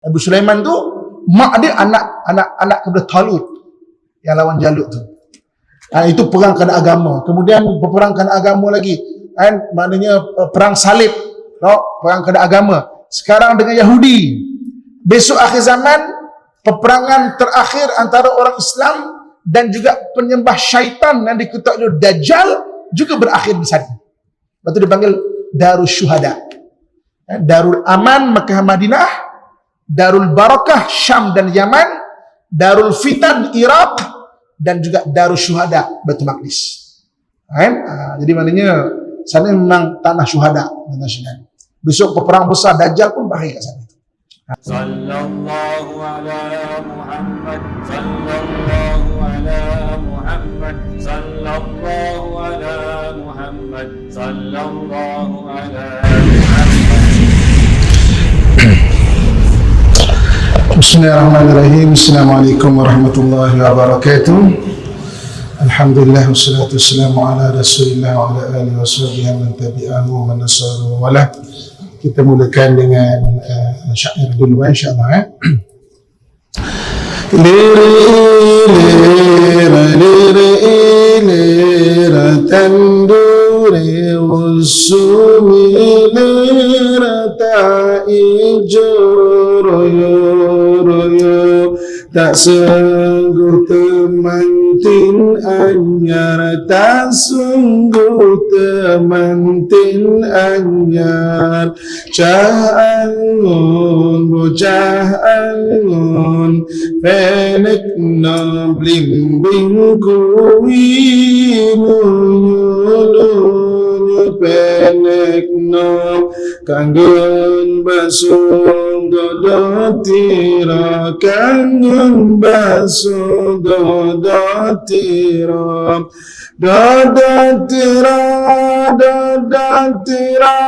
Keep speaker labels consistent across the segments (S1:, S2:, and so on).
S1: Abu Sulaiman tu mak dia anak kepada Talut yang lawan Jalut tu. Itu perang kerana agama. Kemudian perang kerana agama lagi, kan, maknanya perang salib, perang kerana agama. Sekarang dengan Yahudi. Besok akhir zaman, peperangan terakhir antara orang Islam dan juga penyembah syaitan yang diketahui Dajjal juga berakhir di sana. Lepas itu dipanggil Darul Syuhada. Darul Aman Mekah Madinah, Darul Barakah Syam dan Yaman, Darul Fitan Iraq, dan juga Darul Syuhada Baitul Maqdis. Jadi maknanya sana memang tanah syuhada internasional. Besok peperang besar Dajjal pun berakhir kat sana.
S2: Sallallahu ala Muhammad, sallallahu ala Muhammad, sallallahu ala Muhammad, sallallahu ala Muhammad.
S1: Bismillahirrahmanirrahim. Assalamualaikum warahmatullahi wabarakatuh. Alhamdulillah wassalatu wassalamu ala Rasulillah wa ala alihi washabihi man tabi'ahu wa man nasara wa la. Kita mulakan dengan syair dulu insya-Allah. Lira tandure usumi lira ta'ijoroyo tak sungguh temantin anyar, tak sungguh temantin anyar. Cah angun, bocah angun, penek no blimbing kuwi nunyu penek no kanggun basung dodotira, kanggun basung dodotira, dodotira, dodotira,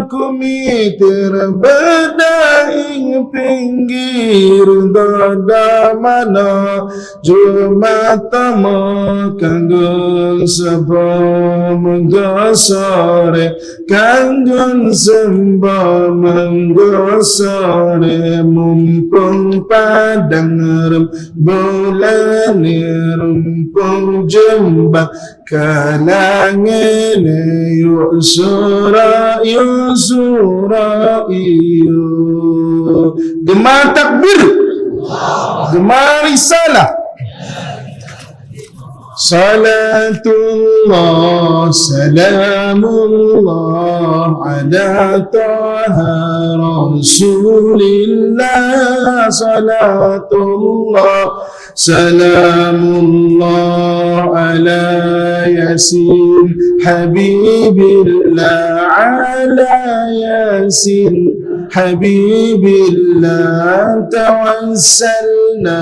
S1: kumitir bedaing pinggir doda mana jumatama kanggun seba menggosore, kanggun seba menggosore, mumpung padang rembulan rumpung jembak kalangan yusura yusura iyo. Gemar takbir, gemar risalah. Salatullah salamullah ala taha rasulillah. Salatullah salamullah ala yasin habibillah, ala yasin habibillah. Tawassalna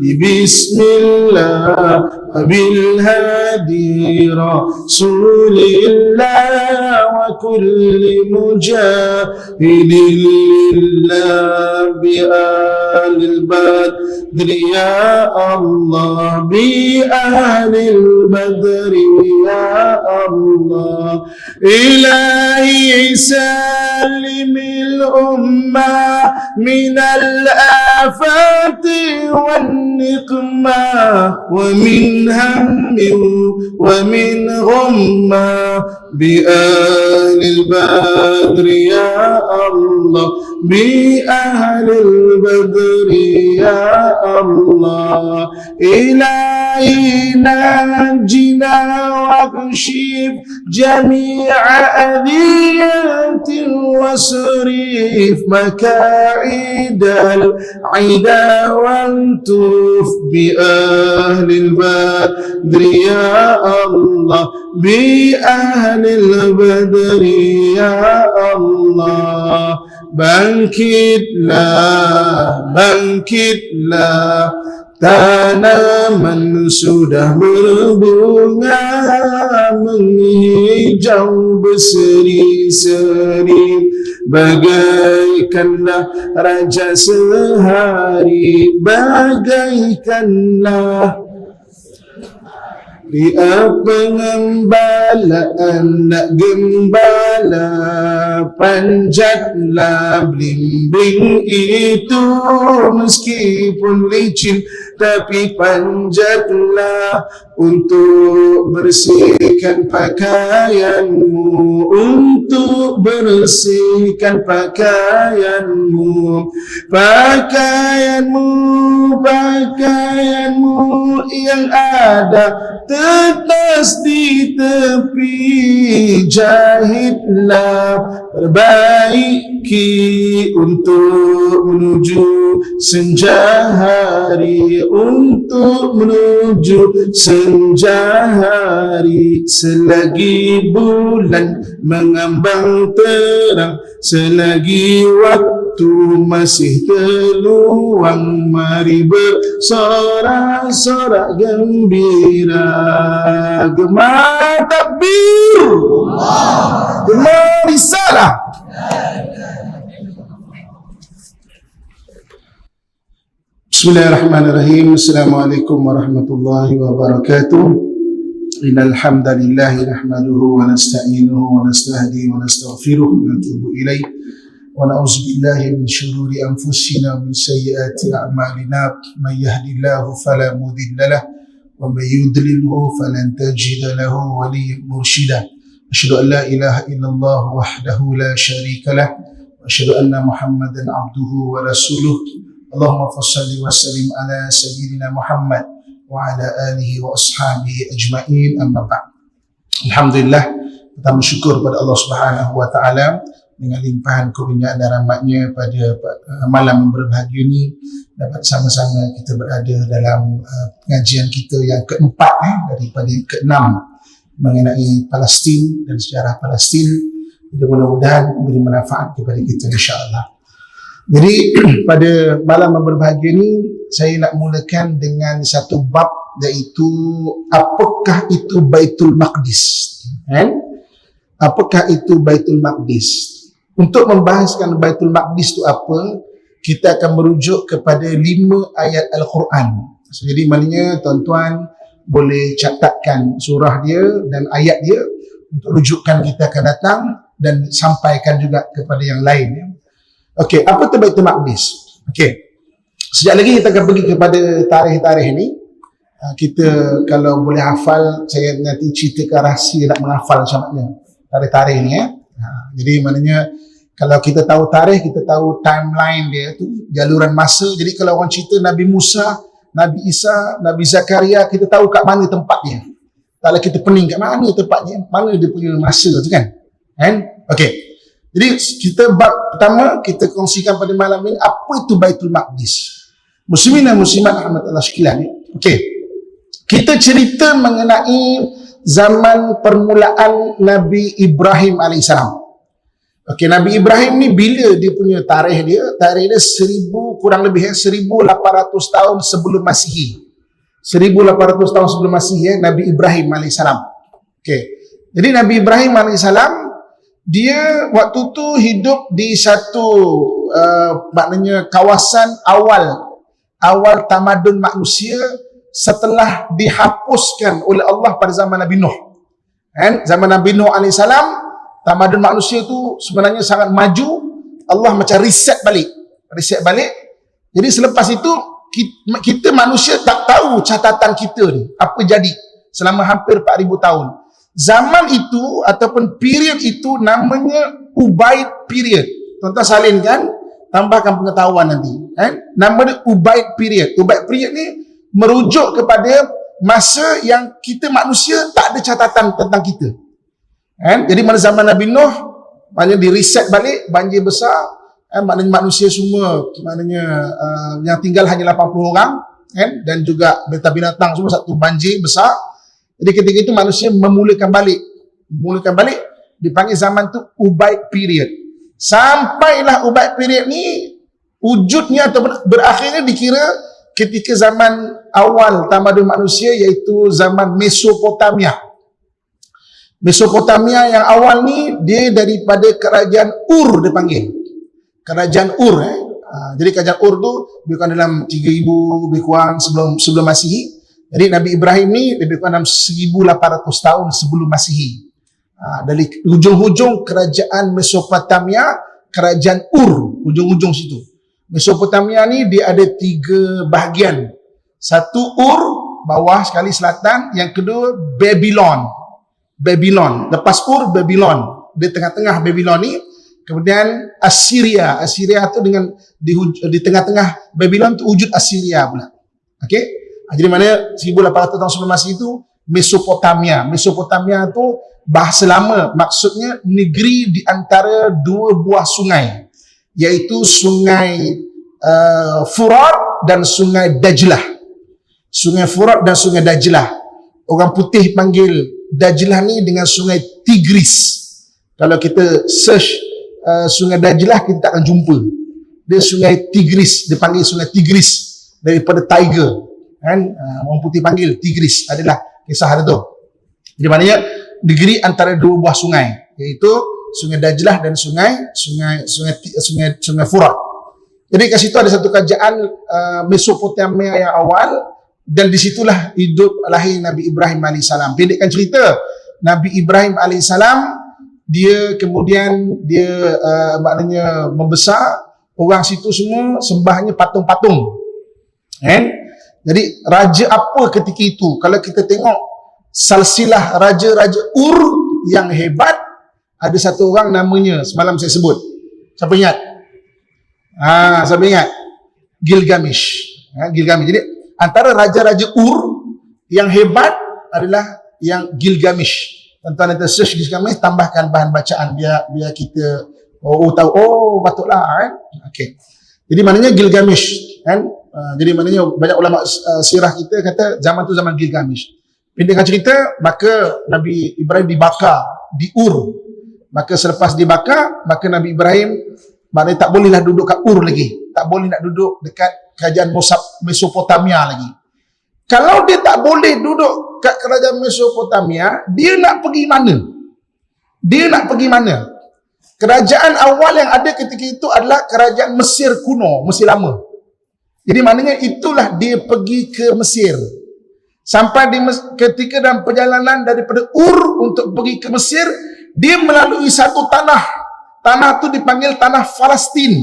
S1: bismillah bilhadi rasulillah wa kulli mujahidin lillah bi ahlil badri ya Allah, bi ahlil badri ya Allah. Ilahi salimil ummah minal afati wan niqmah wa min hammin wa min ghammah bi ahlil badri ya Allah, bi ahlil badri ya Allah. Ilahi najina wakshif jami'a adhiyatin wasrif maka'idal ida wantuf bi ahlil badri ya Allah, bi ahlil badri ya Allah. Bangkitlah, bangkitlah, tanaman sudah berbunga menghijau berseri-seri, bagaikanlah raja sehari, bagaikanlah Ria pengembala anak gembala, panjatlah blimbing itu, meskipun licin tapi panjatlah untuk bersihkan pakaianmu, untuk bersihkan pakaianmu, pakaianmu, pakaianmu yang ada tetas di tepi, jahitlah, perbaiki untuk menuju senja hari, untuk menuju senja hari. Selagi bulan mengambang terang, selagi waktu masih terluang, mari bersorak-sorak gembira. Gemar takbir, gemar risalah. Bismillahirrahmanirrahim. Assalamualaikum warahmatullahi wabarakatuh. Innal hamdalillah nahmaduhu wa nasta'inuhu wa nastahdi wa nastaghfiruh wa natubu ilaih wa na'udzu billahi min shururi anfusina wa min sayyiati a'malina. Man yahdihillahu fala mudilla lahu wa man yudlilhu falan tajida lahu waliyyan mursyida. Asyhadu an la ilaha illallah wahdahu la syarika lah wa asyhadu anna Muhammadan abduhu wa rasuluh. Allahumma fassalli wa sallim ala sayyidina Muhammad wa ala alihi wa ashabihi ajma'in, amma ba'd. Alhamdulillah, kita bersyukur pada Allah Subhanahu wa taala dengan limpahan kurnia dan rahmatnya pada malam yang berbahagia ini dapat sama-sama kita berada dalam pengajian kita yang keempat daripada yang keenam mengenai Palestin dan sejarah Palestin. Mudah-mudahan memberi manfaat kepada kita insya-Allah. Jadi pada malam yang berbahagia ini saya nak mulakan dengan satu bab, iaitu apakah itu Baitul Maqdis. Apakah itu Baitul Maqdis? Untuk membahaskan Baitul Maqdis itu apa, kita akan merujuk kepada 5 ayat Al-Quran. Jadi maknanya tuan-tuan boleh catatkan surah dia dan ayat dia untuk rujukan kita akan datang dan sampaikan juga kepada yang lain. Okey, apa tu Baitul Maqdis? Okey. Sekejap lagi kita akan pergi kepada tarikh-tarikh ni. Kita kalau boleh hafal, saya nanti ceritakan rahsia nak menghafal macam mana tarikh-tarikh ni Jadi maknanya kalau kita tahu tarikh, kita tahu timeline dia tu, jaluran masa. Jadi kalau orang cerita Nabi Musa, Nabi Isa, Nabi Zakaria, kita tahu kat mana tempat dia. Kalau kita pening kat mana tempatnya, mana dia punya masa tu kan? Okey. Jadi kita bab pertama kita kongsikan pada malam ini, apa itu Baitul Maqdis. Muslimin dan muslimat rahmatullah sekalian. Okey. Kita cerita mengenai zaman permulaan Nabi Ibrahim alaihissalam. Okey, Nabi Ibrahim ni bila dia punya tarikh dia 1800 tahun sebelum Masihi. 1800 tahun sebelum Masihi Nabi Ibrahim alaihissalam. Okey. Jadi Nabi Ibrahim alaihissalam dia waktu tu hidup di satu maknanya kawasan awal tamadun manusia setelah dihapuskan oleh Allah pada zaman Nabi Nuh. Zaman Nabi Nuh alaihissalam, tamadun manusia tu sebenarnya sangat maju. Allah macam reset balik. Jadi selepas itu kita manusia tak tahu catatan kita ni apa jadi selama hampir 4000 tahun. Zaman itu ataupun period itu namanya Ubaid period. Tuan-tuan salin kan, tambahkan pengetahuan nanti. Nama dia Ubaid period. Ubaid period ni merujuk kepada masa yang kita manusia tak ada catatan tentang kita. Jadi pada zaman Nabi Nuh, maknanya di reset balik, banjir besar, maknanya manusia semua, maknanya yang tinggal hanya 80 orang, dan juga binatang semua satu banjir besar. Jadi ketika itu manusia memulakan balik, dipanggil zaman tu Ubaid period. Sampailah Ubaid period ni wujudnya atau berakhirnya dikira ketika zaman awal tamadun manusia, iaitu zaman Mesopotamia. Mesopotamia yang awal ni dia daripada kerajaan Ur dipanggil. Kerajaan Ur. Jadi kerajaan Ur tu bukan dalam 3000 lebih kurang sebelum Masihi. Jadi Nabi Ibrahim ni lebih kurang dalam 1800 tahun sebelum Masihi. Dari hujung-hujung kerajaan Mesopotamia, kerajaan Ur, hujung-hujung situ. Mesopotamia ni dia ada 3 bahagian. Satu Ur, bawah sekali selatan. Yang kedua Babylon. Lepas Ur, Babylon. Di tengah-tengah Babylon ni. Kemudian Assyria tu dengan di tengah-tengah Babylon tu wujud Assyria pula. Okey? Jadi mana 1800 tahun sebelum Masihi itu Mesopotamia tu bahasa lama, maksudnya negeri di antara 2 buah sungai, iaitu sungai Furat dan sungai Dajlah. Sungai Furat dan sungai Dajlah. Orang putih panggil Dajlah ni dengan sungai Tigris. Kalau kita search sungai Dajlah, kita tak akan jumpa. Dia sungai Tigris, dia panggil sungai Tigris daripada tiger. Kan? Orang putih panggil Tigris, adalah kisah ada tu. Jadi maknanya negeri antara 2 buah sungai, iaitu sungai Dajlah dan sungai Furat. Jadi kat situ ada satu kerajaan Mesopotamia yang awal, dan disitulah lahir Nabi Ibrahim AS. Pendekkan cerita, Nabi Ibrahim AS dia kemudian maknanya membesar. Orang situ semua sembahnya patung-patung. Jadi raja apa ketika itu? Kalau kita tengok silsilah raja-raja Ur yang hebat, ada satu orang namanya semalam saya sebut. Siapa ingat? Siapa ingat? Gilgamesh. Gilgamesh. Jadi antara raja-raja Ur yang hebat adalah yang Gilgamesh. Tuan-tuan nanti search Gilgamesh, tambahkan bahan bacaan biar kita tahu patutlah okey. Jadi maknanya Gilgamesh kan. Jadi maknanya banyak ulama sirah kita kata zaman tu zaman Gilgamesh. Pendekkan cerita, maka Nabi Ibrahim dibakar di Ur. Maka selepas dibakar, maka Nabi Ibrahim maknanya tak bolehlah duduk kat Ur lagi. Tak boleh nak duduk dekat kerajaan Mesopotamia lagi. Kalau dia tak boleh duduk kat kerajaan Mesopotamia, dia nak pergi mana? Kerajaan awal yang ada ketika itu adalah kerajaan Mesir kuno, Mesir lama. Jadi maknanya itulah dia pergi ke Mesir. Sampai ketika dalam perjalanan daripada Ur untuk pergi ke Mesir, dia melalui satu tanah. Tanah tu dipanggil tanah Palestin.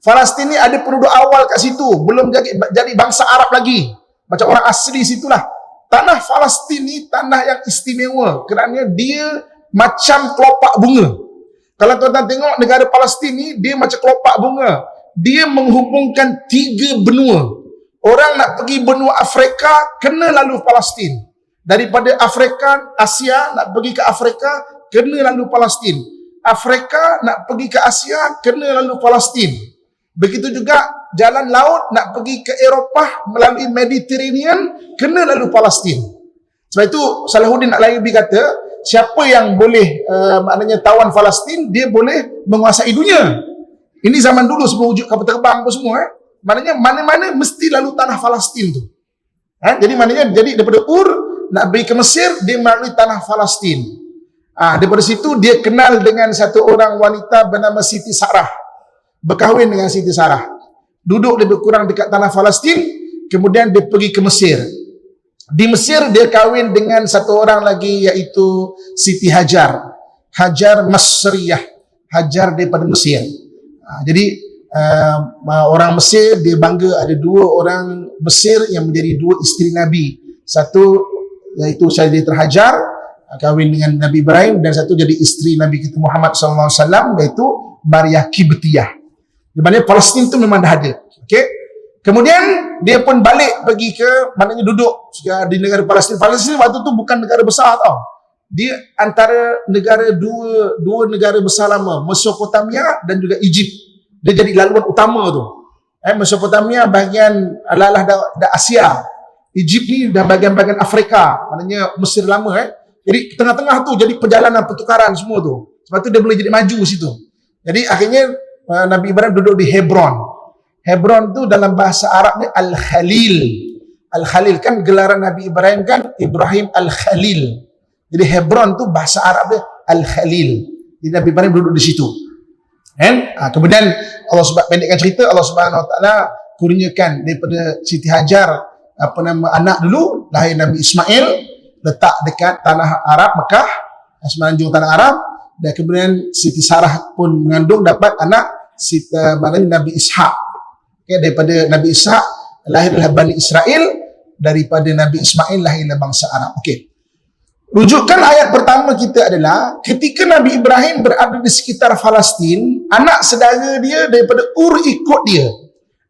S1: Palestin ni ada penduduk awal kat situ, belum jadi bangsa Arab lagi. Macam orang asli situlah. Tanah Palestin ni tanah yang istimewa kerana dia macam kelopak bunga. Kalau tuan-tuan tengok negara Palestin ni, dia macam kelopak bunga. Dia menghubungkan 3 benua. Orang nak pergi benua Afrika, kena lalu Palestin. Daripada Afrika, Asia, nak pergi ke Afrika, kena lalu Palestin. Afrika, nak pergi ke Asia, kena lalu Palestin. Begitu juga jalan laut nak pergi ke Eropah melalui Mediterranean, kena lalu Palestin. Sebab itu Salahuddin Al-Ayyubi kata, siapa yang boleh maknanya tawan Palestin, dia boleh menguasai dunia. Ini zaman dulu sebelum wujud kapal terbang apa semua. Maknanya mana-mana mesti lalu tanah Palestin tu. Jadi maknanya daripada Ur nak pergi ke Mesir, dia melalui tanah Palestin. Daripada situ dia kenal dengan satu orang wanita bernama Siti Sarah. Berkahwin dengan Siti Sarah. Duduk lebih kurang dekat tanah Palestin, kemudian dia pergi ke Mesir. Di Mesir dia kahwin dengan satu orang lagi, iaitu Siti Hajar. Hajar Masriyah. Hajar daripada Mesir. Jadi orang Mesir dia bangga ada 2 orang Mesir yang menjadi 2 isteri Nabi. Satu iaitu Sayyidatul Hajar, kahwin dengan Nabi Ibrahim, dan satu jadi isteri Nabi kita Muhammad SAW, iaitu Maria Kibtiyah. Di mana Palestin tu memang dah ada. Okey. Kemudian dia pun balik pergi ke, maknanya duduk di negara Palestin. Palestin waktu tu bukan negara besar tau. Dia antara negara dua negara besar lama, Mesopotamia dan juga Egypt. Dia jadi laluan utama tu. Mesopotamia bahagian adalah Asia. Egypt ni dah bahagian-bahagian Afrika, maknanya Mesir lama. Jadi tengah-tengah tu jadi perjalanan pertukaran semua tu. Sebab tu dia boleh jadi maju situ. Jadi akhirnya Nabi Ibrahim duduk di Hebron. Hebron tu dalam bahasa Arab ni Al-Khalil. Al-Khalil kan gelaran Nabi Ibrahim kan Ibrahim Al-Khalil. Jadi Hebron tu bahasa Arab dia Al-Khalil. Jadi Nabi Ibrahim duduk di situ. Kemudian Allah pendekkan cerita, Allah Subhanahu Wa Taala kurniakan daripada Siti Hajar anak dulu, lahir Nabi Ismail, letak dekat tanah Arab, Mekah, semenanjung tanah Arab, dan kemudian Siti Sarah pun mengandung dapat anak maknanya Nabi Ishak. Okay, daripada Nabi Ishak lahirlah Bani Israel, daripada Nabi Ismail lahirlah bangsa Arab. Okey. Rujukan ayat pertama kita adalah ketika Nabi Ibrahim berada di sekitar Palestin, anak saudara dia daripada Ur ikut dia.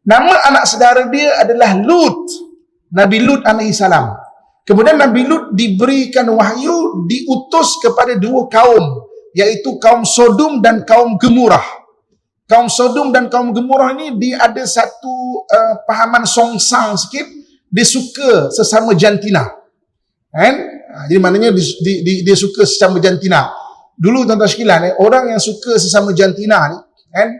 S1: Nama anak saudara dia adalah Lut. Nabi Lut alaihi salam. Kemudian Nabi Lut diberikan wahyu, diutus kepada dua kaum, iaitu kaum Sodom dan kaum Gemurah. Kaum Sodom dan kaum Gemurah ini dia ada satu pahaman songsang sikit, dia suka sesama jantina. Kan? Jadi maknanya dia suka sesama jantina. Dulu tuan-tuan sekalian, orang yang suka sesama jantina ni kan,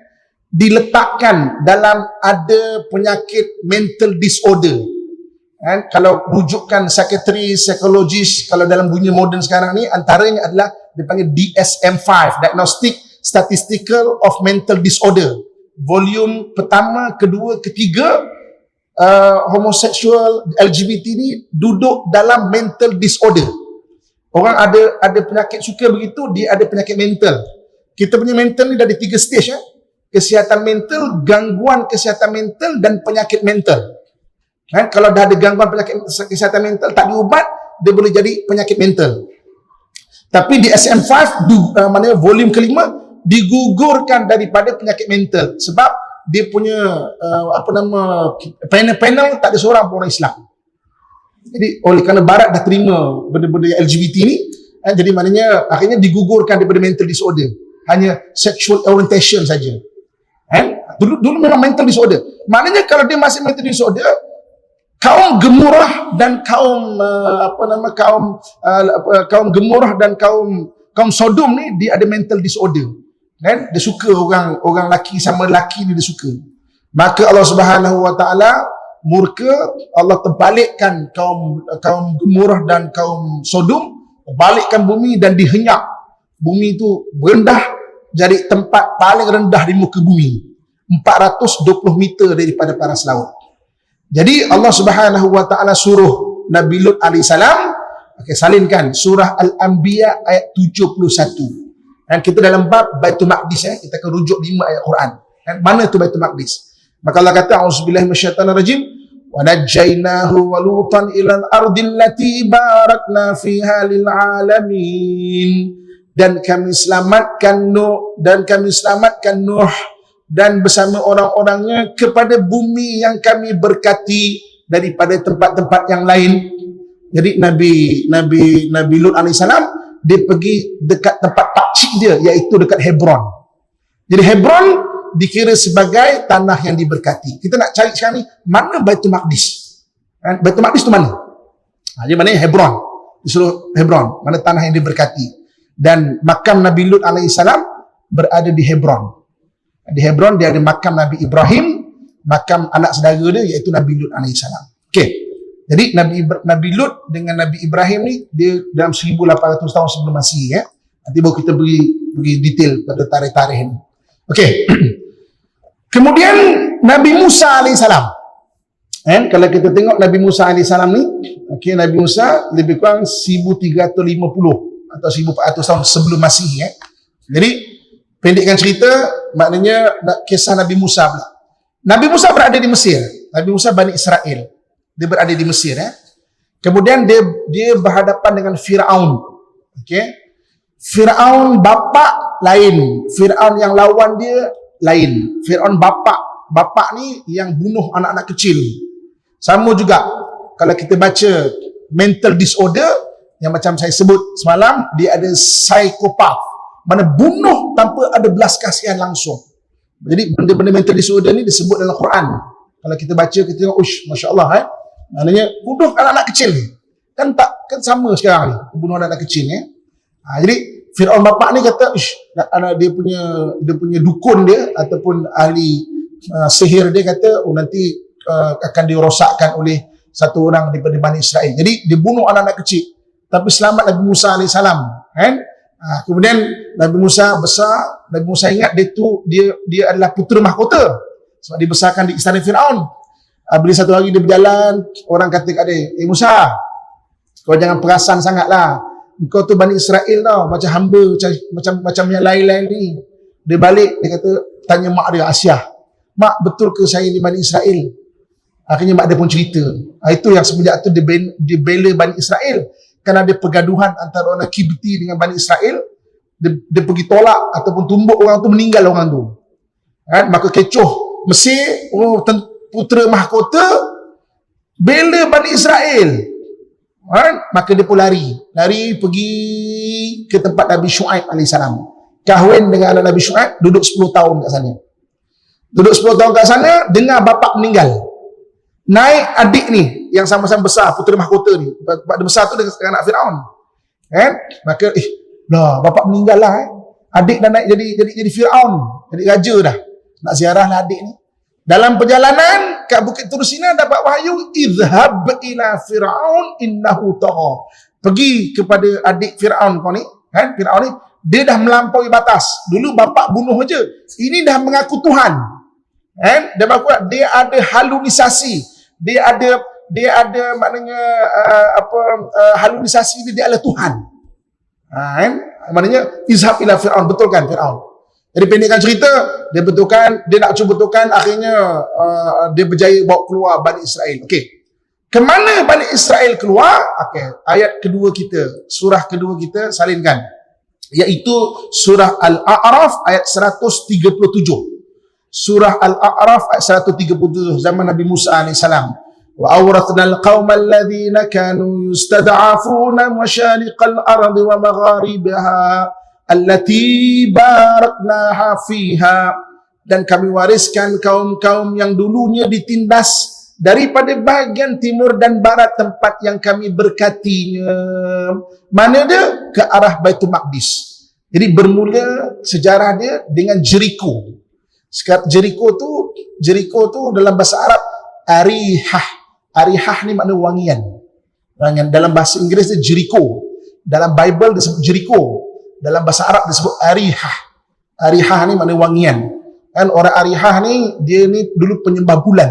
S1: diletakkan dalam ada penyakit mental disorder. Kan? Kalau rujukan psikologis, kalau dalam dunia moden sekarang ni, antaranya adalah dipanggil DSM-5, Diagnostic Statistical of Mental Disorder. Volume pertama, kedua, ketiga, homoseksual, LGBT ni duduk dalam mental disorder. Orang ada penyakit suka begitu, dia ada penyakit mental. Kita punya mental ni dah ada 3 stage ya. Kesihatan mental, gangguan kesihatan mental dan penyakit mental. Kan? Kalau dah ada gangguan penyakit kesihatan mental tak diubat, dia boleh jadi penyakit mental. Tapi di SM5 maknanya volume kelima digugurkan daripada penyakit mental sebab dia punya panel tak ada seorang pun orang Islam. Jadi oleh kerana Barat dah terima benda-benda LGBT ni, jadi maknanya akhirnya digugurkan daripada mental disorder, hanya sexual orientation saja. Dulu memang mental disorder. Maknanya kalau dia masih mental disorder, kaum Gemurah dan kaum kaum Gemurah dan kaum Sodom ni dia ada mental disorder. Kan? Dia suka orang laki sama laki ni dia suka. Maka Allah Subhanahu Wa Taala murka, Allah terbalikkan kaum Gemurah dan kaum Sodom, terbalikkan bumi dan dihenyak. Bumi itu rendah jadi tempat paling rendah di muka bumi, 420 meter daripada paras laut. Jadi Allah Subhanahu Wa Taala suruh Nabi Lut alaihi salam, salinkan surah Al-Anbiya ayat 71. Dan kita dalam bab Baitul Maqdis kita akan rujuk 5 ayat Quran. Dan mana tu Baitul Maqdis? Maka Allah kata auzubillahi minasyaitanir rajim wa najjaynahu wa lutan ilal ardil lati barakna fiha lil alamin. Dan kami selamatkan Nuh dan bersama orang-orangnya kepada bumi yang kami berkati daripada tempat-tempat yang lain. Jadi Nabi Lut alaihissalam dia pergi dekat tempat pakcik dia, iaitu dekat Hebron. Jadi Hebron dikira sebagai tanah yang diberkati. Kita nak cari sekarang ni, mana Baitul Maqdis? Baitul Maqdis tu mana? Jadi mana Hebron, di seluruh Hebron, mana tanah yang diberkati. Dan makam Nabi Lut alaihissalam berada di Hebron. Di Hebron dia ada makam Nabi Ibrahim, makam anak saudara dia iaitu Nabi Lut alaihissalam. Okey. Jadi Nabi Lut dengan Nabi Ibrahim ni dia dalam 1800 tahun sebelum Masihi ya. Nanti baru kita beri detail pada tarikh-tarikh ini. Okey. Kemudian Nabi Musa alaihissalam. Kalau kita tengok Nabi Musa alaihissalam ni, okey, Nabi Musa lebih kurang 1350 atau 1400 tahun sebelum Masihi ya. Jadi pendekkan cerita, maknanya kisah Nabi Musa pula. Nabi Musa berada di Mesir. Nabi Musa Bani Israel. Dia berada di Mesir ya. Kemudian dia berhadapan dengan Firaun. Okey. Firaun bapa lain, Firaun yang lawan dia lain. Firaun bapa ni yang bunuh anak-anak kecil. Sama juga kalau kita baca mental disorder yang macam saya sebut semalam, dia ada psikopat. Mana bunuh tanpa ada belas kasihan langsung. Jadi benda-benda mental disorder ni disebut dalam Quran. Kalau kita baca, kita tengok, masya-Allah maknanya bunuh anak-anak kecil ni. Kan sama sekarang ni, bunuh anak-anak kecil ni. Jadi Firaun bapa ni kata, dia punya dukun dia ataupun ahli sihir dia kata, nanti akan dirosakkan oleh satu orang daripada Bani Israel. Jadi dia bunuh anak-anak kecil. Tapi selamat Nabi Musa alaihissalam. Kan? Kemudian Nabi Musa besar, Nabi Musa ingat dia adalah putera mahkota sebab dibesarkan di istana Firaun. Bila satu hari dia berjalan, orang kata kat dia, Musa, kau jangan perasan sangat lah. Kau tu Bani Israel tau, macam hamba, macam yang lain-lain ni. Dia balik, dia kata, tanya mak dia, Asyah, mak betul ke saya ni Bani Israel? Akhirnya mak dia pun cerita. Itu yang semenjak tu dia bela Bani Israel. Kan ada pergaduhan antara orang Kibti dengan Bani Israel. Dia pergi tolak ataupun tumbuk orang tu, meninggal orang tu. Kan? Maka kecoh Mesir, putera mahkota, bela Bani Israel. Kan? Maka dia pun lari pergi ke tempat Nabi Syuaib AS. Kahwin dengan anak Nabi Syuaib, duduk 10 tahun kat sana. Duduk 10 tahun kat sana, dengar bapak meninggal. Naik adik ni yang sama-sama besar, putera mahkota ni. Bapak dia besar tu dengan anak Firaun. Kan? Maka bapak meninggal lah. Adik dah naik jadi Firaun, jadi raja dah. Nak ziarah lah adik ni. Dalam perjalanan kat Bukit Tur Sina dapat wahyu, izhab ila Firaun innahu tagha. Pergi kepada adik Firaun kau ni, kan? Firaun ni dia dah melampaui batas. Dulu bapak bunuh aje. Ini dah mengaku Tuhan. Kan? Dia ada halusinasi. Dia ada maknanya halusinasi dia adalah Tuhan. Kan? Maknanya izhab ila Firaun, betulkan Firaun. Jadi pendekkan cerita, dia nak cuba betulkan, akhirnya dia berjaya bawa keluar Bani Israel. Okey. Kemana Bani Israel keluar? Okey, ayat kedua kita, surah kedua kita salinkan. Iaitu surah Al-A'raf ayat 137. Surah Al-A'raf ayat 137 zaman Nabi Musa AS. Wa awrathna al-qauma alladhina kanu yustad'afuna masyariqal ardi wa magharibaha allati baraknaha fiha, dan kami wariskan kaum-kaum yang dulunya ditindas daripada bahagian timur dan barat tempat yang kami berkatinya. Mana dia? Ke arah Baitul Maqdis. Jadi bermula sejarah dia dengan Jericho. Jericho tu dalam bahasa Arab Arihah. Arihah ni makna wangian. Dalam bahasa Inggeris dia Jericho. Dalam Bible disebut Jericho. Dalam bahasa Arab disebut Arihah. Arihah ni makna wangian. Kan orang Arihah ni, dia ni dulu penyembah bulan.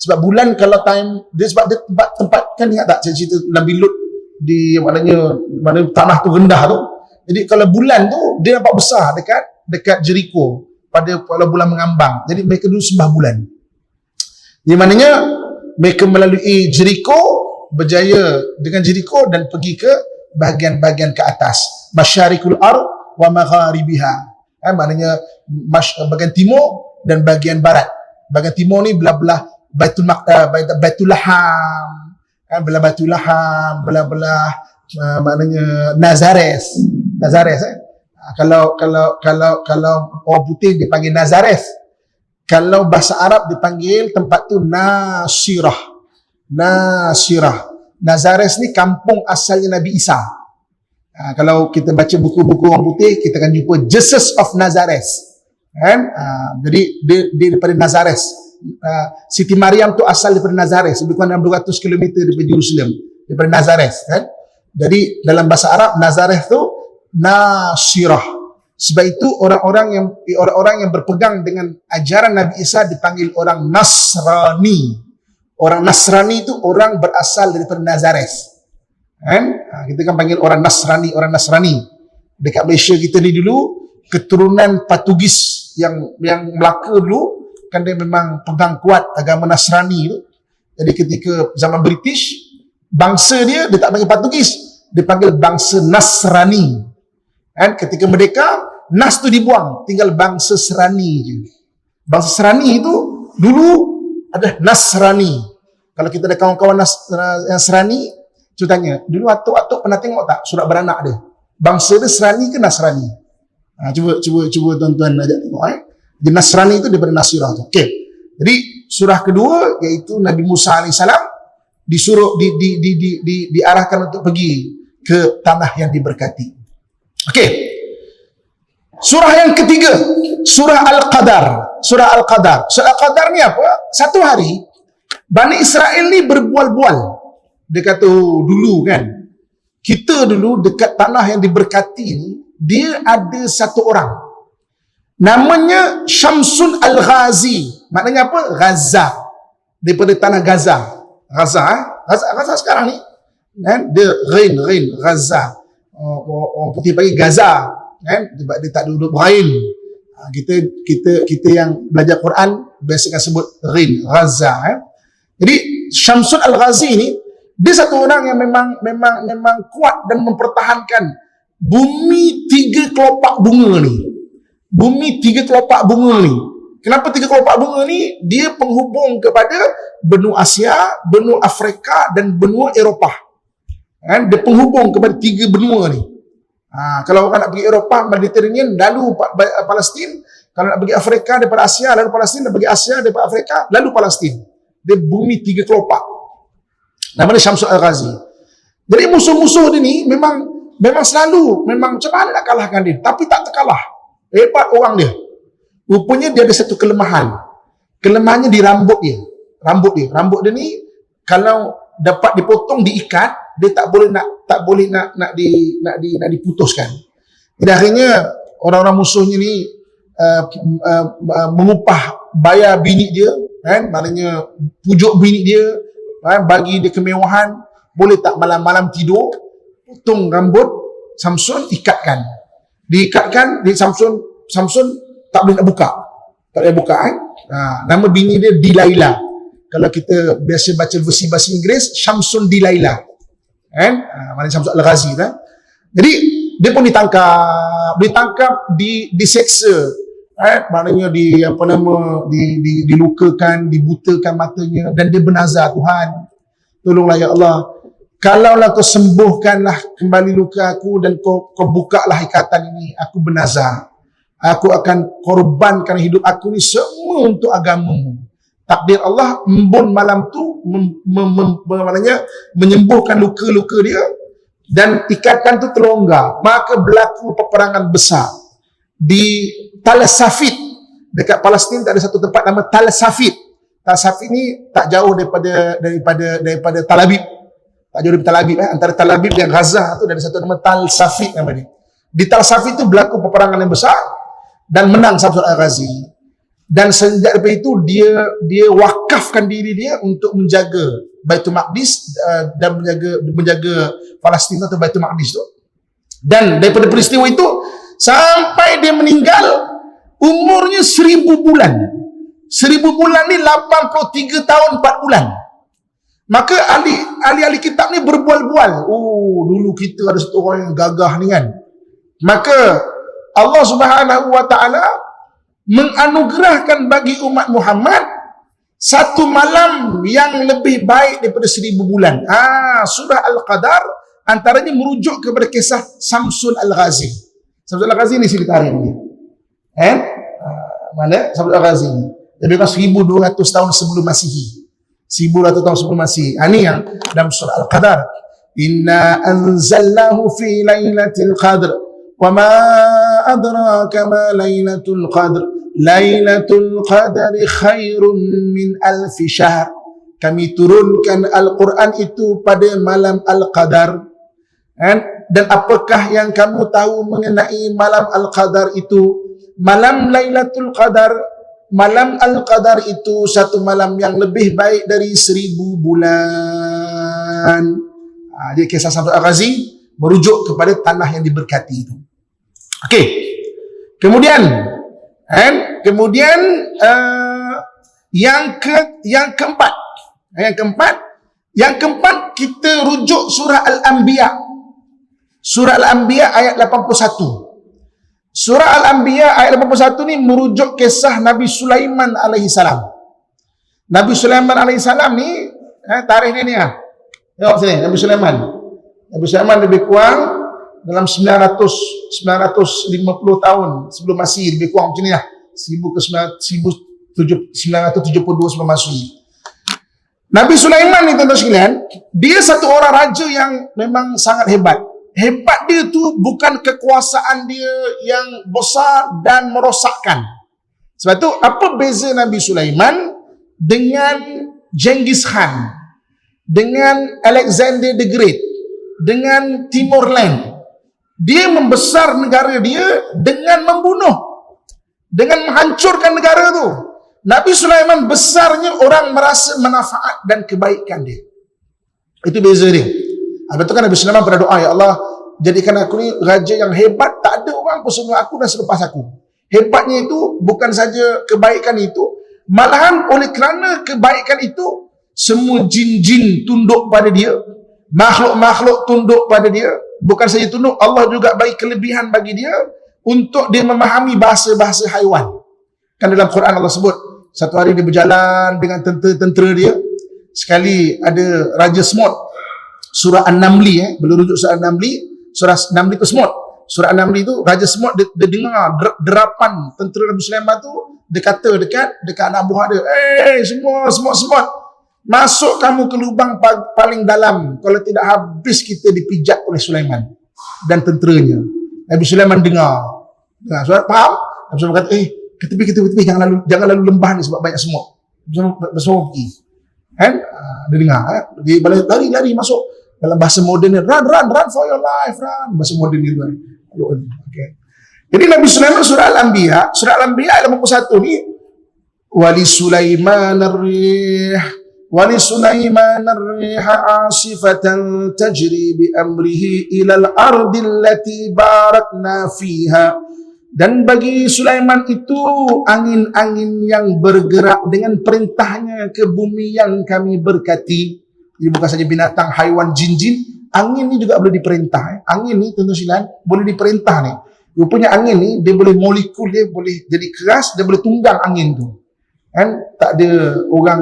S1: Sebab bulan kalau time dia, sebab dia tempat kan, ingat tak saya cerita Nabi Lut di mana tanah tu rendah tu. Jadi kalau bulan tu dia nampak besar dekat Jericho pada bulan mengambang. Jadi mereka dulu sembah bulan. Yang maknanya mereka melalui Jericho, berjaya dengan Jericho dan pergi ke bahagian-bahagian ke atas. Masyarikul ard wa magharibiha. Maknanya bahagian timur dan bahagian barat. Bahagian timur ni belah-belah Baitul Laham. Belah Baitul Laham, belah-belah maknanya Nazareth. Kalau orang putih dipanggil Nazareth. Kalau bahasa Arab dipanggil tempat tu Nasirah. Nazareth ni kampung asalnya Nabi Isa. Kalau kita baca buku-buku orang putih, kita akan jumpa Jesus of Nazareth. Kan? Jadi dia daripada Nazareth. Siti Maryam tu asal daripada Nazareth, lebih kurang 200 km daripada Jerusalem, daripada Nazareth. Kan? Jadi dalam bahasa Arab Nazareth tu Nasirah. Sebab itu orang-orang yang berpegang dengan ajaran Nabi Isa dipanggil orang Nasrani. Orang Nasrani itu orang berasal daripada Nazareth. Kan? Kita kan panggil orang Nasrani. Dekat Malaysia kita ni dulu, keturunan Patugis yang Melaka dulu, kan dia memang pegang kuat agama Nasrani tu. Jadi ketika zaman British, bangsa dia tak panggil Patugis, dia panggil bangsa Nasrani. Kan? Ketika merdeka, Nas tu dibuang, tinggal bangsa Serani je. Bangsa Serani itu dulu ada Nasrani. Kalau kita ada kawan-kawan yang Serani, ceritanya, dulu atuk-atuk pernah tengok tak surat beranak dia? Bangsa dia Serani ke Nasrani? Cuba tuan-tuan ajak tengok. Jadi Nasrani itu daripada Nasirah tu. Okey. Jadi surah kedua iaitu Nabi Musa AS disuruh diarahkan untuk pergi ke tanah yang diberkati. Okey. Surah yang ketiga, surah Al-Qadar. Surah Al-Qadar. Surah Al-Qadar ni apa? Satu hari Bani Israel ni berbual-bual. Dia kata dulu kan, kita dulu dekat tanah yang diberkati ni, dia ada satu orang. Namanya Syamsun Al-Ghazi. Maknanya apa? Gaza. daripada tanah Gaza. Gaza sekarang ni kan, dia Ghain, Gaza. Orang putih panggil Gaza kan, sebab dia tak duduk Ghain. Kita yang belajar Quran biasakan sebut Ghain, Gaza kan. Jadi Syamsul Al-Ghazi ni dia satu orang yang memang kuat dan mempertahankan bumi 3 kelopak bunga ni. Bumi 3 kelopak bunga ni. Kenapa 3 kelopak bunga ni? Dia penghubung kepada benua Asia, benua Afrika dan benua Eropah. Kan? Dia penghubung kepada 3 benua ni. Kalau orang nak pergi Eropah, Mediterranean, lalu Palestin. Kalau nak pergi Afrika daripada Asia, lalu Palestin. Dan pergi Asia daripada Afrika, lalu Palestin. Dia bumi 3 kelopak. Nama dia Syamsul Al-Ghazi. Jadi musuh-musuh dia ni memang selalu, macam mana nak kalahkan dia? Tapi tak terkalah. Hebat orang dia. Rupanya dia ada satu kelemahan. Kelemahannya di rambut dia. Rambut dia ni kalau dapat dipotong, diikat, dia tak boleh nak diputuskan. Jadi akhirnya orang-orang musuhnya ni mengupah bayar bini dia, kan? Maknanya pujuk bini dia, kan? Bagi dia kemewahan, boleh tak malam-malam tidur, potong rambut Samson, ikatkan. Diikatkan di Samson tak boleh nak buka. Tak boleh buka kan? Nama bini dia Delilah. Kalau kita biasa baca versi bahasa Inggeris, Syamsun Delilah. Kan? Maknanya Syamsul Al-Ghazi kan? Jadi dia pun ditangkap, diseksa. Maknanya dilukakan, dibutakan matanya, dan dia bernazar, Tuhan, tolonglah ya Allah, kalaulah kau sembuhkanlah kembali luka aku dan kau bukalah ikatan ini, aku bernazar, aku akan korbankan hidup aku ni semua untuk agamamu. Takdir Allah, embun malam tu maknanya menyembuhkan luka-luka dia dan ikatan tu terlonggar. Maka berlaku peperangan besar di Tal Safid. Dekat Palestin tak ada satu tempat nama Tal Safid. Tal Safid ni tak jauh daripada Tel Aviv. Tak jauh daripada Tel Aviv. Antara Tel Aviv dan Gaza tu ada satu nama Tal Safid nama dia. Di Tal Safid tu berlaku peperangan yang besar dan menang Syamsul Al-Ghazi. Dan sejak daripada itu dia wakafkan diri dia untuk menjaga Baitul Maqdis dan menjaga Palestin atau Baitul Maqdis tu. Dan daripada peristiwa itu sampai dia meninggal umurnya 1000 bulan. 1000 bulan ni 83 tahun 4 bulan. Maka ahli kitab ni berbual-bual. Oh, dulu kita ada satu orang yang gagah ni kan. Maka Allah Subhanahu wa taala menganugerahkan bagi umat Muhammad satu malam yang lebih baik daripada 1000 bulan. Surah Al-Qadar antaranya merujuk kepada kisah Syamsul Al-Ghazi. Syamsul Al-Ghazi ni cerita hari ini. Mana Syamsul Al-Ghazi ni? Lebih kurang 1200 tahun sebelum Masihi. 1200 tahun sebelum Masihi. Ini yang dalam surah Al-Qadar. Inna anzalnahu fi lailatul qadr. Wa ma adraka ma lailatul qadr. Lailatul Qadari khairun min alfi syahr. Kami turunkan Al-Quran itu pada malam Al-Qadar. Dan apakah yang kamu tahu mengenai malam Al-Qadar itu? Malam Lailatul Qadar, malam Al-Qadar itu satu malam yang lebih baik dari 1000 bulan. Jadi kisah Syamsul Al-Ghazi merujuk kepada tanah yang diberkati itu. Okey. Kemudian yang keempat kita rujuk surah Al-Anbiya. Surah Al-Anbiya ayat 81. Surah Al-Anbiya ayat 81 ni merujuk kisah Nabi Sulaiman alaihi salam. Nabi Sulaiman alaihi salam ni tarikh dia ni tengok sini Nabi Sulaiman. Nabi Sulaiman lebih kurang dalam 950 tahun sebelum Masihi, lebih kurang macam ni lah, 1972 sebelum Masihi. Nabi Sulaiman ni tuan-tuan sekalian, dia satu orang raja yang memang sangat hebat. Hebat dia tu bukan kekuasaan dia yang besar dan merosakkan. Sebab tu apa beza Nabi Sulaiman dengan Genghis Khan, dengan Alexander the Great, dengan Timur-Leste? Dia membesar negara dia dengan membunuh, dengan menghancurkan negara tu. Nabi Sulaiman besarnya orang merasa manfaat dan kebaikan dia. Itu beza dia. Betul kan Nabi Sulaiman pernah doa, ya Allah, jadikan aku ni raja yang hebat, tak ada orang pun sebelum aku dan selepas aku. Hebatnya itu bukan saja kebaikan itu, malahan oleh kerana kebaikan itu, semua jin-jin tunduk pada dia, makhluk-makhluk tunduk pada dia. Bukan saja tunduk, Allah juga bagi kelebihan bagi dia untuk dia memahami bahasa-bahasa haiwan. Kan dalam Quran Allah sebut, satu hari dia berjalan dengan tentera-tentera dia. Sekali ada Raja Semut, surah An-Namli, belum rujuk surah An-Namli. Surah An-Namli itu semut. Surah An-Namli itu Raja Semut, dia dengar derapan tentera Nabi Sulaiman tu. Dia kata dekat anak buah dia, semua semut, masuk kamu ke lubang paling dalam, kalau tidak habis kita dipijak oleh Sulaiman dan tenteranya. Nabi Sulaiman dengar suara, faham? Nabi Sulaiman kata, ke tepi, jangan lalu lembah ni sebab banyak semut. Bersama pergi. Kan? Dia dengar, dia lari masuk. Dalam bahasa moden ni, run for your life, run. Bahasa moden ni, okay. Jadi Nabi Sulaiman surah Al-Anbiya ayat 81 ni, wali Sulaiman ar-riha asifatan tajri bi amrihi ilal ardil lati barakna fiha. Dan bagi Sulaiman itu angin-angin yang bergerak dengan perintahnya ke bumi yang kami berkati. Jadi bukan saja binatang, haiwan, jin-jin, angin ni juga boleh diperintah. Angin ni tuan-tuan silan boleh diperintah ni. Rupanya angin ni dia boleh molekul, dia boleh jadi keras, dia boleh tunggang angin tu. Kan? Tak ada orang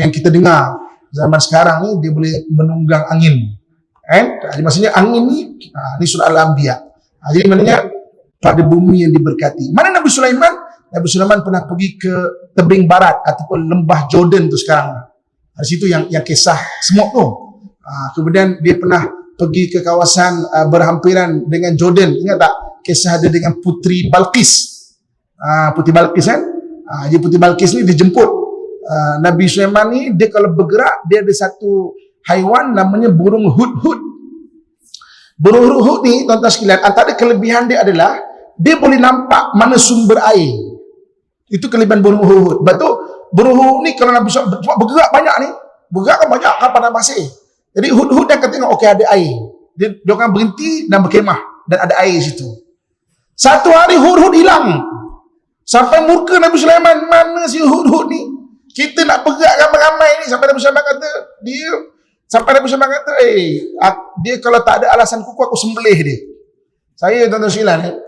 S1: yang kita dengar zaman sekarang ni dia boleh menunggang angin. Kan? Jadi maksudnya angin ni surah Al-Anbiya. Jadi maknanya pada bumi yang diberkati. Mana Nabi Sulaiman? Nabi Sulaiman pernah pergi ke tebing barat ataupun lembah Jordan tu sekarang. Di situ yang kisah semut tu. Kemudian dia pernah pergi ke kawasan berhampiran dengan Jordan. Ingat tak? Kisah dia dengan Putri Balqis. Putri Balqis kan? Jadi Putri Balqis ni dijemput Nabi Sulaiman ni, dia kalau bergerak, dia ada satu haiwan namanya burung hudhud. Burung hudhud ni, tuan-tuan sekalian, antara kelebihan dia adalah dia boleh nampak mana sumber air. Itu kelebihan burung hudhud. Sebab tu burung hudhud ni kalau Nabi Sulaiman bergerak banyak ni, bergerak kan banyak kan padang pasir. Jadi hudhud dia akan tengok, okey ada air. Dia akan berhenti dan berkemah dan ada air situ. Satu hari hudhud hilang. Sampai murka Nabi Sulaiman, mana si hudhud ni? Kita nak bergerak ramai-ramai ni. Sampai Nabi Sulaiman kata, dia kalau tak ada alasan kukuh, aku sembelih dia. Saya tuan-tuan sekalian,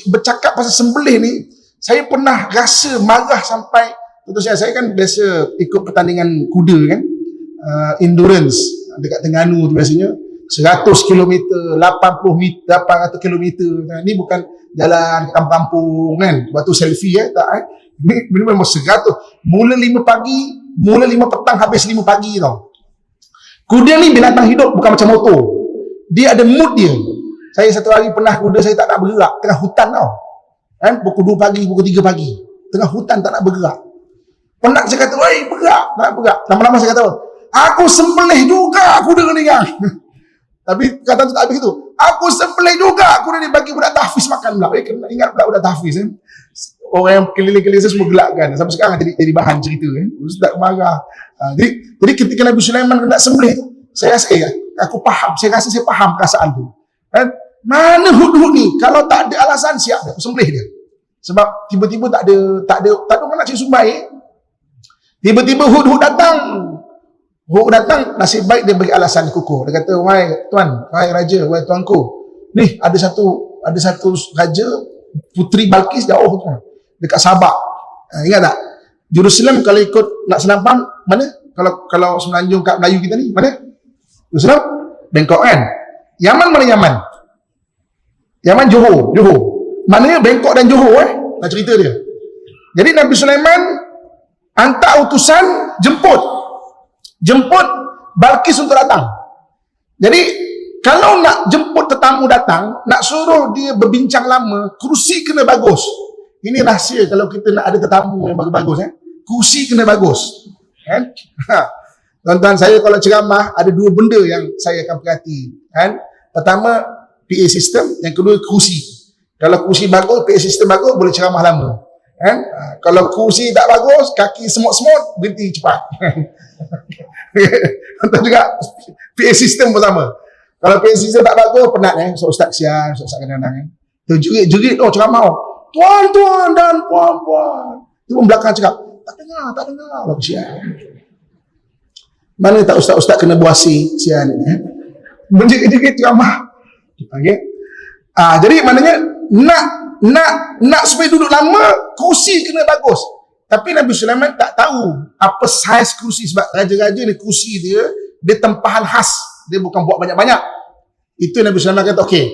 S1: bercakap pasal sembelih ni, saya pernah rasa marah sampai, tuan-tuan sekalian, saya kan biasa ikut pertandingan kuda kan, endurance dekat Terengganu tu biasanya 100 km, 80 meter, 800 km. Ni bukan jalan kampung-kampung kan, lepas tu selfie tak Ni memang 100. Mula 5 pagi, mula 5 petang, habis 5 pagi tau. Kuda ni binatang hidup, bukan macam motor. Dia ada mood dia. Saya satu hari pernah kuda saya tak nak bergerak tengah hutan tau. Kan? Pukul 2 pagi, pukul 3 pagi. Tengah hutan tak nak bergerak. Penat saya kata, bergerak, tak nak bergerak. Lama-lama saya kata, aku sembelih juga kuda ni kan. Tapi kata tu tak habis itu. Aku sembelih juga kuda ni bagi budak tahfiz makan pula. Kena ingat pula budak tahfiz kan. Orang yang keliling-keliling saya semua gelakkan. Sampai sekarang jadi bahan cerita kan. Ustaz marah. Jadi ketika Nabi Sulaiman nak sembelih tu, saya rasa aku faham. Saya rasa saya faham perasaan tu. Kan? Mana hudhud ni? Kalau tak ada alasan, siap dia. Aku sembelih dia. Sebab tiba-tiba tak ada mana nak cari sumber air. Tiba-tiba hudhud datang. Hudhud datang, nasib baik dia bagi alasan kukuh. Dia kata, wahai tuan, wahai raja, wahai tuanku. Ni ada satu raja, Putri Balqis jauh tu. Dekat Sabak. Ingat tak? Jerusalem kalau ikut nak senampan, mana? Kalau semenanjung kat Melayu kita ni, mana? Jerusalem? Bangkok kan? Yaman mana Yaman? Yaman Johor. Maknanya Bangkok dan Johor nak cerita dia. Jadi Nabi Sulaiman hantar utusan jemput Balqis untuk datang. Jadi kalau nak jemput tetamu datang, nak suruh dia berbincang lama, kerusi kena bagus. Ini rahsia kalau kita nak ada tetamu yang bagus-bagus. Kerusi kena bagus. Kan? Tuan-tuan, saya kalau ceramah, ada 2 benda yang saya akan perhati. Kan? Pertama, PA system. Yang kedua, kerusi. Kalau kerusi bagus, PA system bagus, boleh ceramah lama. Kan? Kalau kursi tak bagus, kaki semut-semut, berhenti cepat. Atau juga PA system pun sama. Kalau PA system tak bagus, penat Ustaz kesian, Ustaz kadang-kadang terjerit-jerit ceramah. Tuan-tuan dan puan-puan. Itu pun belakang cakap, tak dengar lah, kesian. Mana tak ustaz-ustaz kena buasi, kesian. Menjerit-jerit ceramah. Okay. Jadi maknanya nak supaya duduk lama, kursi kena bagus. Tapi Nabi Sulaiman tak tahu apa saiz kursi, sebab raja-raja ni kursi dia tempahan khas, dia bukan buat banyak-banyak. Itu Nabi Sulaiman kata, okey,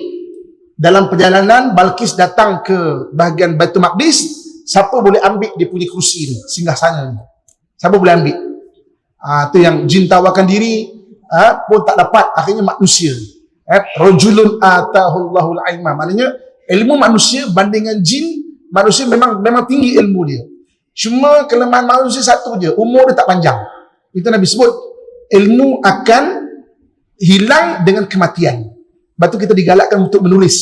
S1: dalam perjalanan Balkis datang ke bahagian Baitul Maqdis, siapa boleh ambil dia punya kursi ni, singgah sana ni, siapa boleh ambil? Itu yang jin tawarkan diri pun tak dapat, akhirnya manusia. Rajulun atahullahul ilma, maknanya ilmu manusia bandingan jin, manusia memang tinggi ilmu dia. Cuma kelemahan manusia satu je, umur dia tak panjang. Itu Nabi sebut, ilmu akan hilang dengan kematian. Lepas tu kita digalakkan untuk menulis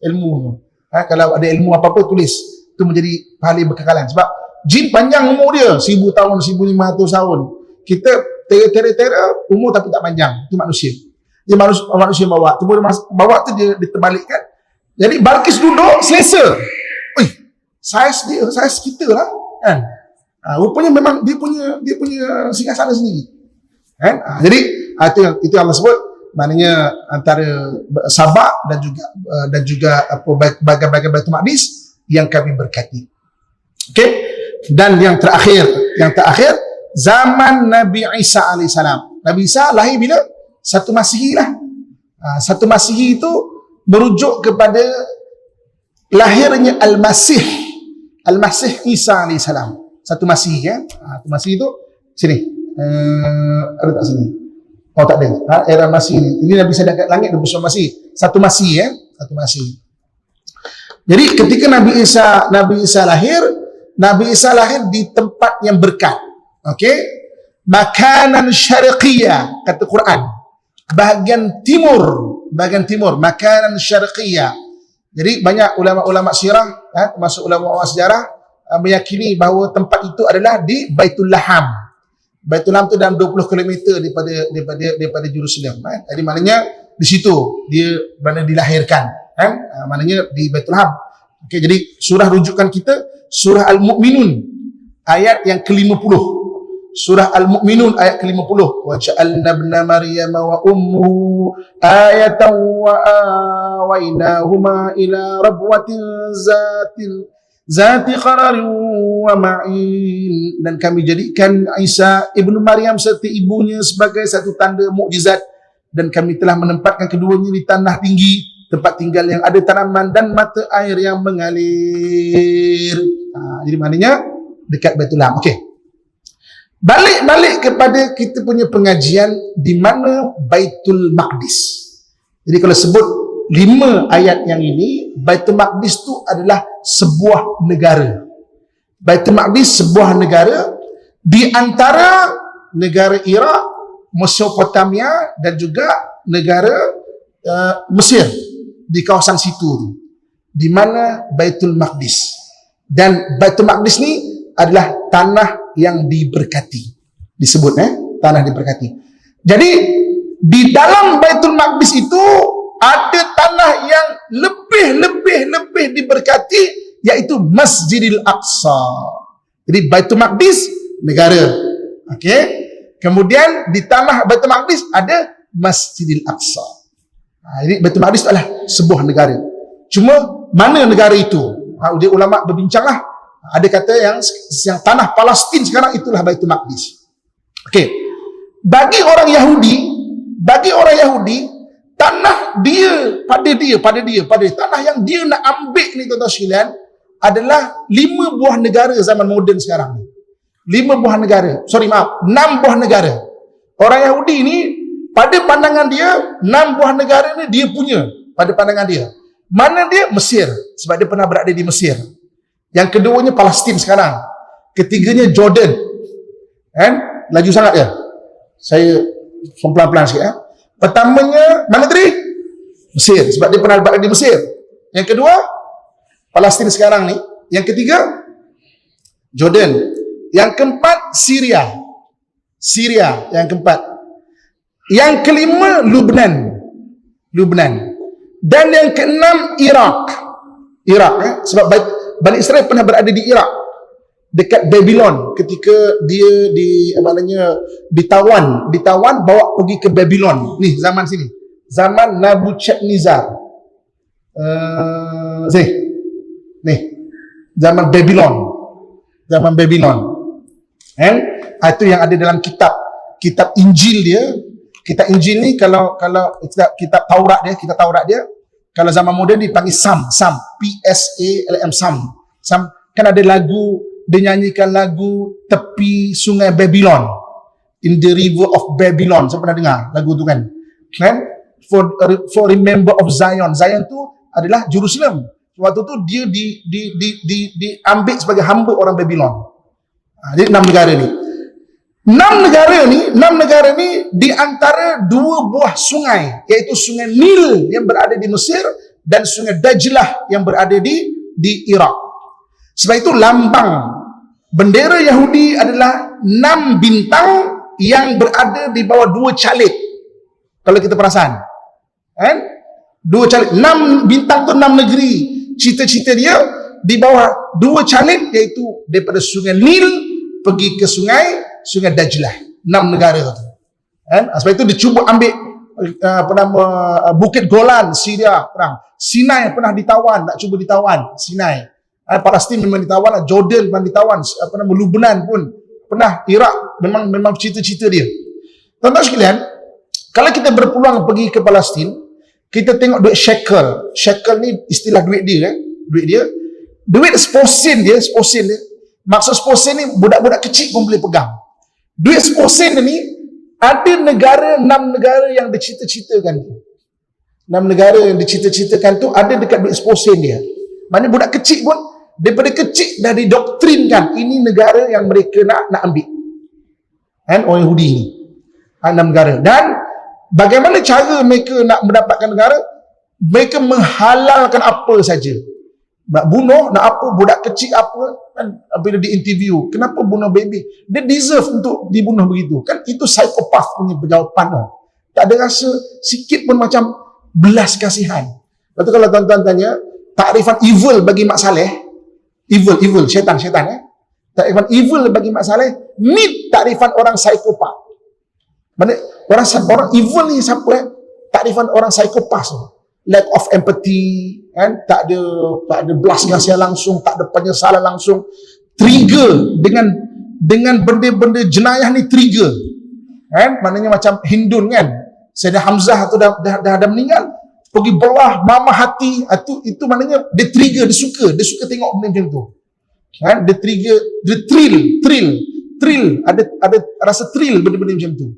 S1: ilmu. Kalau ada ilmu apa-apa, tulis. Itu menjadi pahala berkekalan. Sebab jin panjang umur dia, 1000 tahun, 1500 tahun. Kita tera umur tapi tak panjang. Itu manusia. Dia manusia bawa. Bawa tu dia terbalikkan. Jadi Balkis duduk selesa. Saiz kita lah. Kan? Rupanya memang dia punya singgasana sendiri. Kan? Jadi itu yang Allah sebut, maknanya antara Sabak dan juga bagian-bagian Baitul Maqdis yang kami berkati. Okey. Dan yang terakhir zaman Nabi Isa alaihissalam. Nabi Isa lahir bila? 1 Masihi lah. 1 Masihi itu merujuk kepada lahirnya Al-Masih Isa alaihissalam. 1 Masihi ya. 1 Masihi itu sini. Ada tak sini? Oh tak ada. Era Masih ini. Ini Nabi Isa dekat langit 21 Masih. 1 Masih ya. 1 Masih. Jadi ketika Nabi Isa lahir di tempat yang berkat. Okey? Makanan syarqiyah kata Quran. Bahagian timur, makanan syarqiyah. Jadi banyak ulama-ulama sirah, termasuk ulama-ulama sejarah meyakini bahawa tempat itu adalah di Baitul Laham. Baitul Laham itu dalam 20 km daripada Jerusalem. Jadi maknanya di situ dia dilahirkan. Maknanya di Baitul Laham. Okey, jadi surah rujukan kita surah Al-Mu'minun ayat yang ke-50. Surah Al-Mu'minun ayat ke-50. Wa ja'alna ibna Maryam wa ummuhu ayatan wa awaynahuma ila rabwatin zati qararin wa ma'in. Dan kami jadikan Isa ibnu Maryam serta ibunya sebagai satu tanda mukjizat, dan kami telah menempatkan keduanya di tanah tinggi, tempat tinggal yang ada tanaman dan mata air yang mengalir. Jadi maknanya dekat Baitul Laham. Okey. Balik kepada kita punya pengajian di mana Baitul Maqdis. Jadi kalau sebut 5 ayat yang ini, Baitul Maqdis tu adalah sebuah negara. Baitul Maqdis sebuah negara di antara negara Iraq, Mesopotamia dan juga negara Mesir, di kawasan situ tu, di mana Baitul Maqdis. Dan Baitul Maqdis ni adalah tanah yang diberkati. Disebut tanah diberkati. Jadi di dalam Baitul Maqdis itu ada tanah yang lebih diberkati, iaitu Masjidil Aqsa. Jadi Baitul Maqdis negara. Okey. Kemudian di tanah Baitul Maqdis ada Masjidil Aqsa. Jadi Baitul Maqdis adalah sebuah negara. Cuma mana negara itu? Dia ulama berbincanglah. Ada kata yang tanah Palestin sekarang itulah Baitul Maqdis. Okey. Bagi orang Yahudi, tanah tanah yang dia nak ambil ni tuan-tuan sekalian adalah 5 buah negara zaman moden sekarang ni. 6 buah negara. Orang Yahudi ni pada pandangan dia 6 buah negara ni dia punya pada pandangan dia. Mana dia? Mesir, sebab dia pernah berada di Mesir. Yang keduanya Palestin sekarang. Ketiganya Jordan. Laju sangat ya. Saya pelan-pelan sikit. Pertamanya mana tadi? Mesir, sebab dia pernah berada di Mesir. Yang kedua Palestin sekarang ni. Yang ketiga Jordan. Yang keempat, Syria. Syria yang keempat. Yang kelima, Lubnan. Dan yang keenam, Iraq. Sebab Bani Israel pernah berada di Iraq, dekat Babylon, ketika dia ditawan bawa pergi ke Babylon. Ni zaman sini, zaman Nebuchadnezzar. Ni zaman Babylon. Itu yang ada dalam kitab Injil dia. Kitab Injil ni kalau kitab Taurat dia, kalau zaman moden dipanggil Psalm, P-S-A-L-M, Psalm. Kan ada lagu, dia nyanyikan lagu tepi sungai Babylon, In the River of Babylon. Saya pernah dengar lagu tu kan? For remember of Zion. Zion tu adalah Jerusalem. Waktu tu dia diambil sebagai hamba orang Babylon. Jadi 6 negara ni. 6 negara ni di antara 2 buah sungai, iaitu sungai Nil yang berada di Mesir dan sungai Dajlah yang berada di Iraq. Sebab itu lambang bendera Yahudi adalah 6 bintang yang berada di bawah 2 calit. Kalau kita perasan, 2 calit, 6 bintang tu 6 negeri. Cita-cita dia di bawah 2 calit, iaitu daripada sungai Nil pergi ke sungai Dajlah. 6 negara tu. Sebab itu dia cuba ambil Bukit Golan, Syria perang. Sinai pernah ditawan, nak cuba ditawan Sinai. Palestin memang ditawan, Jordan pernah ditawan, Lubnan pun pernah, Iraq memang cita-cita dia. Tuan-tuan sekalian, kalau kita berpeluang pergi ke Palestin, kita tengok duit shekel. Shekel ni istilah duit dia, duit sposen dia. Maksud sposen ni budak-budak kecil pun boleh pegang. Duit sposen ni ada 6 negara yang dicita-citakan tu. 6 negara yang dicita-citakan tu ada dekat duit sposen dia. Maknanya budak kecil pun daripada kecil dah didoktrinkan ini negara yang mereka nak ambil. Orang Yahudi ni. 6 negara. Dan bagaimana cara mereka nak mendapatkan negara? Mereka menghalalkan apa saja. Nak bunuh, nak apa, budak kecil apa, kan bila di-interview, kenapa bunuh baby? Dia deserve untuk dibunuh begitu. Kan itu psikopat punya jawapan. Tak ada rasa sikit pun macam belas kasihan. Lepas tu kalau tuan-tuan tanya, takrifan evil bagi Mak Saleh, evil, syaitan. Takrifan evil bagi Mak Saleh, ni takrifan orang psikopat. Mana orang evil ni siapa? Takrifan orang psikopat. Lack of empathy, kan? Tak ada belas kasihan langsung, tak ada penyesalan langsung. Trigger dengan benda-benda jenayah ni trigger. Kan? Maknanya macam Hindun kan. Sayyidina Hamzah tu dah meninggal, pergi belah mama hati, itu maknanya dia trigger, dia suka tengok benda macam tu. Kan? Dia trigger, dia thrill, ada rasa thrill benda-benda macam tu.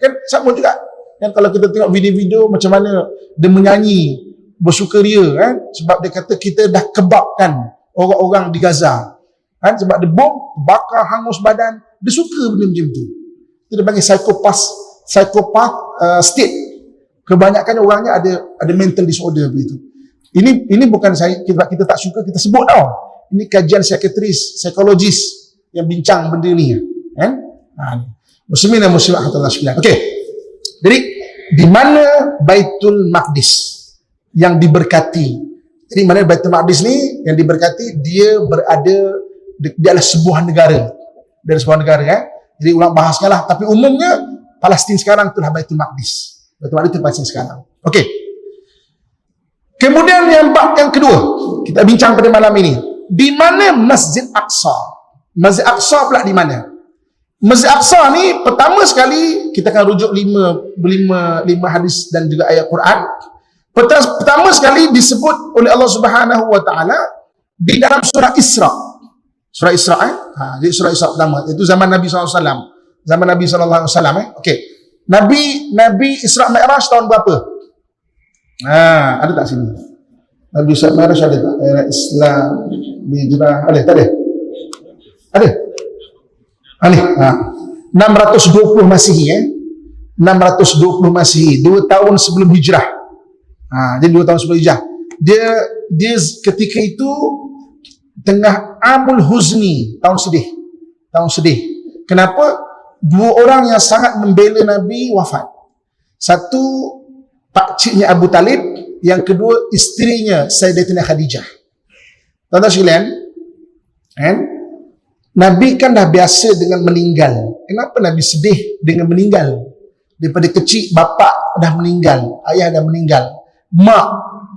S1: Kan sama juga. Kan kalau kita tengok video-video macam mana dia menyanyi bersukaria, kan? Sebab dia kata kita dah kebabkan orang-orang di Gaza, kan? Sebab dia bom, bakar, hangus badan, dia suka benda macam tu. Itu dia panggil psychopath state. Kebanyakan orangnya ada mental disorder begitu. Ini bukan kita tak suka kita sebut tau. Ini kajian psikologis yang bincang benda ni, kan? Muslimin dan muslimat Allah sekalian. Okey. Jadi di mana Baitul Maqdis yang diberkati? Jadi mana Baitul Maqdis ni yang diberkati, dia adalah sebuah negara. Dari sebuah negara, ya. Jadi ulang bahasnya lah, tapi umumnya Palestin sekarang itulah Baitul Maqdis. Baitul Maqdis itu Palestin sekarang. Okey. Kemudian yang kedua, kita bincang pada malam ini. Di mana Masjid Aqsa? Masjid Aqsa pula di mana? Masjid Aqsa ni pertama sekali kita akan rujuk lima hadis dan juga ayat Quran. Pertama sekali disebut oleh Allah Subhanahu wa taala di dalam surah Isra. Surah Isra, jadi surah Isra pertama itu zaman Nabi SAW. Zaman Nabi SAW, okey. Nabi Isra Mi'raj tahun berapa? Ada tak sini? Nabi Isra Mi'raj ada tak? Islam Hijrah ada tak ada? Ada. 620 Masihi, 620 Masihi, 2 tahun sebelum hijrah. Jadi 2 tahun sebelum hijrah. Dia ketika itu tengah amul huzni, tahun sedih. Tahun sedih. Kenapa? Dua orang yang sangat membela Nabi wafat. Satu pakciknya Abu Talib, yang kedua isterinya Sayyidatina Khadijah. Tuan-tuan sekalian, kan? Nabi kan dah biasa dengan meninggal. Kenapa Nabi sedih dengan meninggal? Daripada kecil bapa dah meninggal, ayah dah meninggal, mak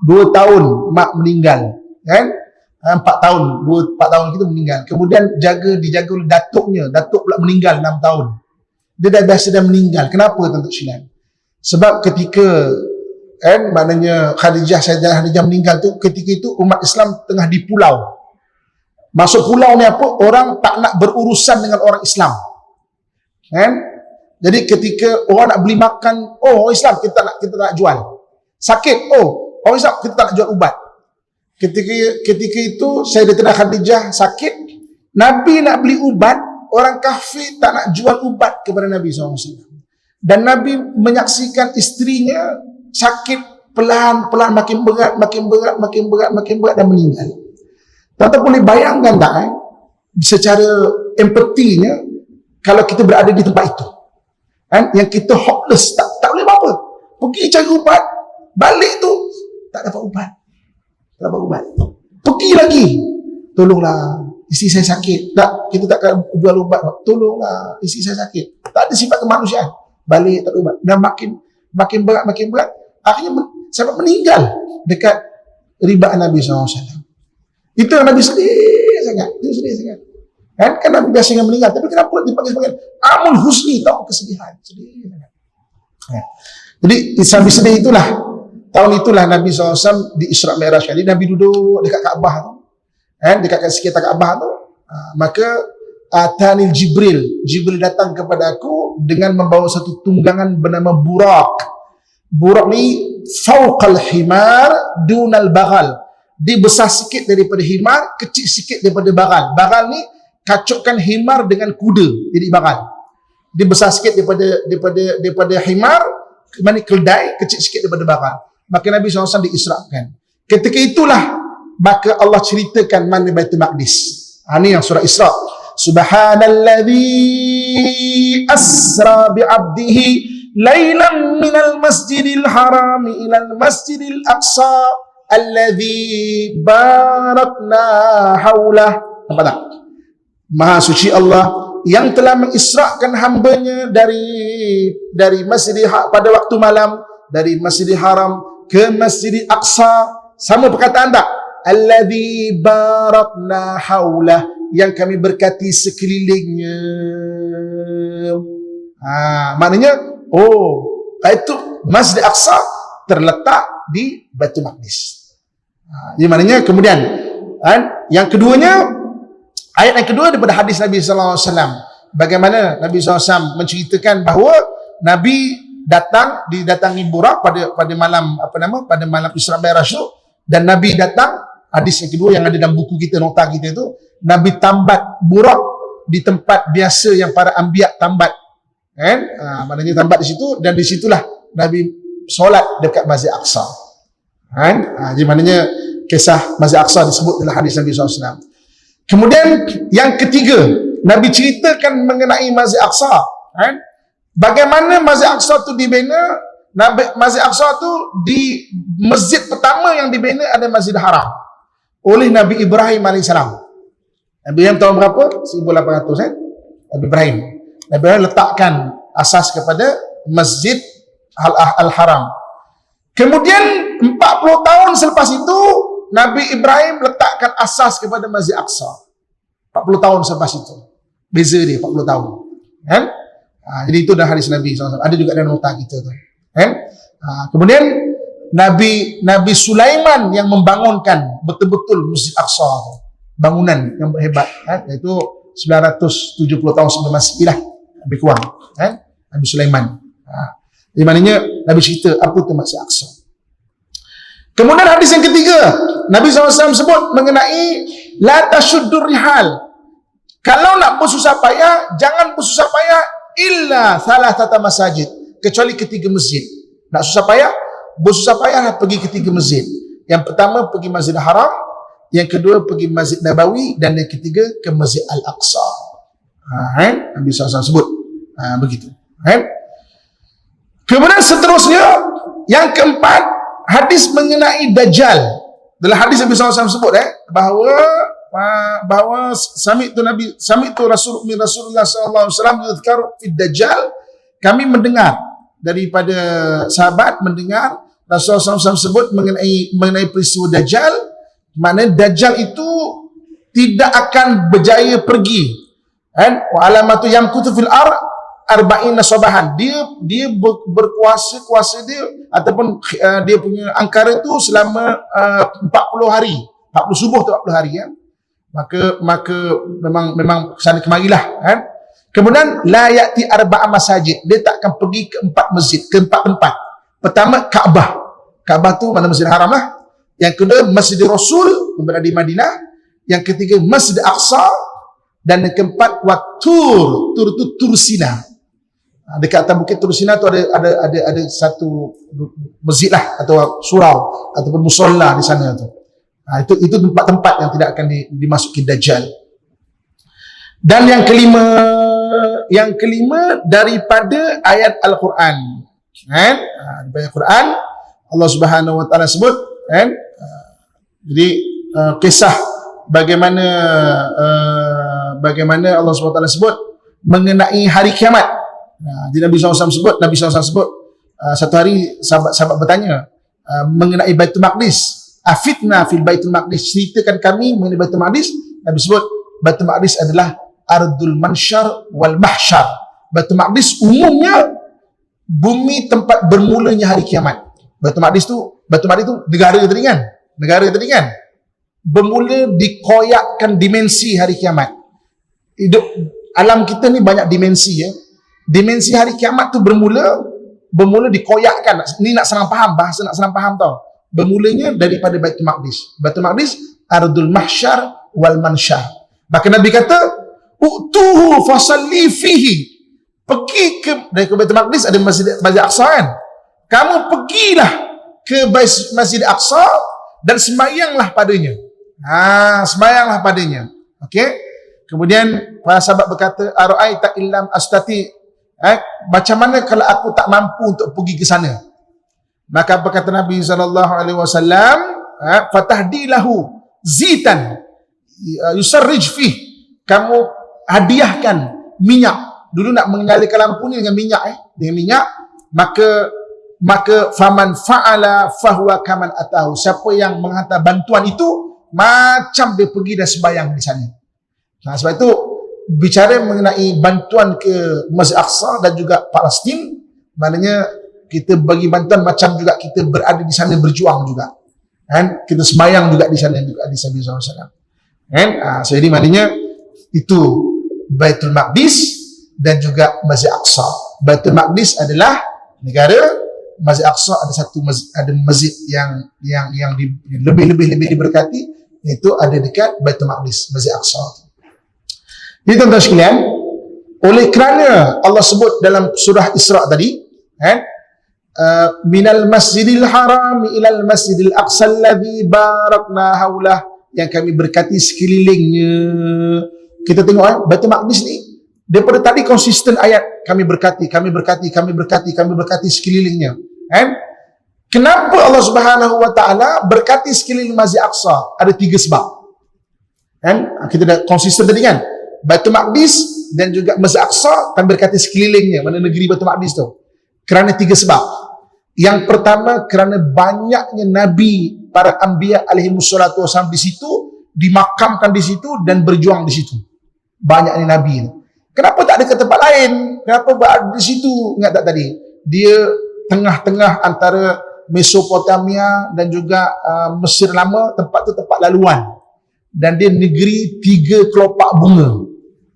S1: 2 tahun mak meninggal, kan? 4 tahun, 4 tahun kita meninggal. Kemudian dijaga oleh datuknya, datuk pula meninggal 6 tahun. Dia dah biasa dah meninggal. Kenapa tuan-tuan sekalian? Sebab ketika maknanya Sayyidatina Khadijah meninggal tu, ketika itu umat Islam tengah di pulau. Masuk pulau ni apa? Orang tak nak berurusan dengan orang Islam. Kan? Jadi ketika orang nak beli makan, orang Islam kita tak nak jual. Sakit, orang Islam kita tak nak jual ubat. Ketika itu Sayyidatina Khadijah sakit, Nabi nak beli ubat, orang kafir tak nak jual ubat kepada Nabi SAW. Dan Nabi menyaksikan isterinya sakit pelan-pelan makin berat dan meninggal. Tuan-tuan boleh bayangkan tak secara empatinya kalau kita berada di tempat itu. Yang kita hopeless, tak boleh apa-apa. Pergi cari ubat, balik tu tak dapat ubat. Pergi lagi. Tolonglah, isteri saya sakit. Tak, kita takkan jual ubat. Tolonglah, isteri saya sakit. Tak ada sifat kemanusiaan. Balik tak ada ubat. Dan makin berat. Akhirnya sampai meninggal dekat ribaan Nabi SAW. Itu yang Nabi sedih sangat. Kan Nabi biasa yang meninggal, tapi kenapa dipanggil sebagai amul husni, tahun kesedihan, sedih sangat. Jadi sambil sedih itulah, tahun itulah Nabi SAW di Isra Mi'raj kali. Nabi duduk dekat Kaabah tu, dekat sekitar Kaabah tu, maka atanil Jibril datang kepada aku dengan membawa satu tunggangan bernama Burak. Burak ni fauqal himar dunal baghal. Dia besar sikit daripada himar, kecil sikit daripada baghal. Baghal ni kacukkan himar dengan kuda, jadi baghal. Dia besar sikit daripada himar, mana keldai, kecil sikit daripada baghal. Maka Nabi SAW diisrakan. Ketika itulah maka Allah ceritakan mana Baitul Maqdis. Ini yang surah Isra. Subhanalladzi asra bi'abdihi lailan minal masjidil harami ilal masjidil aqsa alladzi barakna haulah. Nampak tak? Maha suci Allah yang telah mengisrakan hambanya dari Masjidil pada waktu malam, dari Masjidil Haram ke Masjidil Aqsa. Sama perkataan tak? Alladzi barakna haulah, yang kami berkati sekelilingnya. Maknanya itu Masjid Aqsa terletak di Baitul Maqdis. Jadi maknanya kemudian yang keduanya, ayat yang kedua daripada hadis Nabi sallallahu alaihi wasallam, bagaimana Nabi SAW menceritakan bahawa Nabi didatangi Burak pada malam pada malam Isra Mi'raj itu, dan Nabi datang. Hadis yang kedua yang ada dalam buku kita, nota kita itu, Nabi tambat Burak di tempat biasa yang para anbiya tambat. Maknanya tambat di situ, dan di situlah Nabi solat dekat Masjid Aqsa. Jadi maknanya kisah Masjid Aqsa disebut dalam hadis Nabi SAW. Kemudian yang ketiga, Nabi ceritakan mengenai Masjid Aqsa. Bagaimana Masjid Aqsa itu dibina? Masjid Aqsa itu di masjid pertama yang dibina ada Masjid Haram oleh Nabi Ibrahim AS. Nabi Ibrahim tahun berapa? 1800 Nabi Ibrahim letakkan asas kepada Masjid Al-Haram. Kemudian 40 tahun selepas itu Nabi Ibrahim letakkan asas kepada Masjid Aqsa. 40 tahun selepas itu. Beza dia 40 tahun. Jadi itu dah hadis Nabi SAW. Ada juga dalam nota kita tu. Kemudian Nabi Sulaiman yang membangunkan betul-betul Masjid Aqsa tu. Bangunan yang hebat, iaitu 970 tahun sebelum Masihi lah, lebih kurang. Nabi Sulaiman. Di mananya Nabi cerita apa tu Masjid Aqsa. Kemudian hadis yang ketiga, Nabi SAW sebut mengenai la tasyuddur rihal. Kalau nak bersusah payah, jangan bersusah payah illa thalathata masajid, kecuali ketiga masjid. Nak susah payah, bersusah payah pergi ketiga masjid. Yang pertama pergi Masjid Haram, yang kedua pergi Masjid Nabawi, dan yang ketiga ke Masjid Al-Aqsa. Nabi SAW sebut begitu. Kemudian seterusnya, yang keempat, hadis mengenai Dajjal. Dalam hadis Nabi SAW sebut bahawa sami'tu Rasulullah sallallahu alaihi wasallam yuzkaru fid Dajjal. Kami mendengar daripada sahabat, mendengar Rasulullah SAW sebut mengenai peristiwa Dajjal. Maknanya Dajjal itu tidak akan berjaya pergi. Wa alamatu yamkutu fil arba'ina sabahan. Dia berkuasa dia ataupun dia punya angkara itu selama 40 hari. 40 subuh atau 40 hari, ya. Maka memang kesana kemarilah, Kemudian la ya'ti arba'a masajid. Dia tak akan pergi ke 4 masjid, ke 4 tempat. Pertama, Kaabah. Kaabah tu mana Masjid Haram lah. Yang kedua, Masjid Rasul yang berada di Madinah. Yang ketiga, Masjid Aqsa. Dan yang keempat, Tur. Tur itu Tur Sina. Dekat atas bukit Tur Sina tu ada satu masjid lah, atau surau ataupun musolla di sana tu. Itu tempat-tempat yang tidak akan dimasuki Dajjal. Dan yang kelima daripada ayat Al-Quran. Daripada Al-Quran, Allah Subhanahu Wa Taala sebut, jadi kisah bagaimana Allah Subhanahu Wa Taala sebut mengenai hari kiamat. Jadi Nabi SAW sebut, satu hari sahabat bertanya mengenai Baitul Maqdis. Afidna fil Baitul Maqdis, ceritakan kami mengenai Baitul Maqdis. Nabi sebut Baitul Maqdis adalah Ardul Mansyar wal Mahsyar. Baitul Maqdis umumnya bumi tempat bermulanya hari kiamat. Baitul Maqdis tu negara tadi kan. Bermula dikoyakkan dimensi hari kiamat. Hidup alam kita ni banyak dimensi, ya. Dimensi hari kiamat tu bermula dikoyakkan. Ni nak senang faham, bahasa nak senang faham tau. Bermulanya daripada Baitul Maqdis. Baitul Maqdis Ardul Mahsyar wal Mansyar. Bahkan Nabi kata, "Utuhu fasalli fihi." Pergi dari Baitul Maqdis ada Masjid Aqsa, kan? Kamu pergilah ke Masjid Aqsa dan sembahyanglah padanya. Sembahyanglah padanya. Okey? Kemudian para sahabat berkata, "Ara'aita illam astati." Macam mana kalau aku tak mampu untuk pergi ke sana? Maka berkata Nabi SAW, "Fatahdilahu zitan yusarrij fih." Kamu hadiahkan minyak. Dulu nak menyalakan lampu ni dengan minyak, maka faman fa'ala fahuwa kaman atahu. Siapa yang menghantar bantuan itu macam dia pergi dan sembahyang di sana. Sebab itu bicara mengenai bantuan ke Masjid Aqsa dan juga Palestin, maknanya kita bagi bantuan macam juga kita berada di sana berjuang juga. Kita sembahyang juga di sana juga di Nabi SAW. So jadi maknanya itu Baitul Maqdis dan juga Masjid Aqsa. Baitul Maqdis adalah negara, Masjid Aqsa ada masjid yang lebih diberkati, iaitu ada dekat Baitul Maqdis, Masjid Aqsa. Jadi tuan-tuan sekalian, oleh kerana Allah sebut dalam surah Isra tadi, minal masjidil haram ilal masjidil aqsa alladhi barakna haulah, yang kami berkati sekelilingnya. Kita tengok Baitul Maqdis ni daripada tadi konsisten ayat, kami berkati sekelilingnya. Kenapa Allah Subhanahu Wa Taala berkati sekeliling Masjid Aqsa? Ada 3 sebab. Kita dah konsisten tadi kan, Baitul Maqdis dan juga Masjid Aqsa kami berkati sekelilingnya, mana negeri Baitul Maqdis tu. Kerana 3 sebab. Yang pertama, kerana banyaknya Nabi, para Anbiya alaihi wassalatu wassalam di situ, dimakamkan di situ dan berjuang di situ. Banyaknya Nabi. Kenapa tak ada ke tempat lain? Kenapa berada di situ? Ingat tak tadi? Dia tengah-tengah antara Mesopotamia dan juga Mesir lama. Tempat tu tempat laluan. Dan dia negeri 3 kelopak bunga.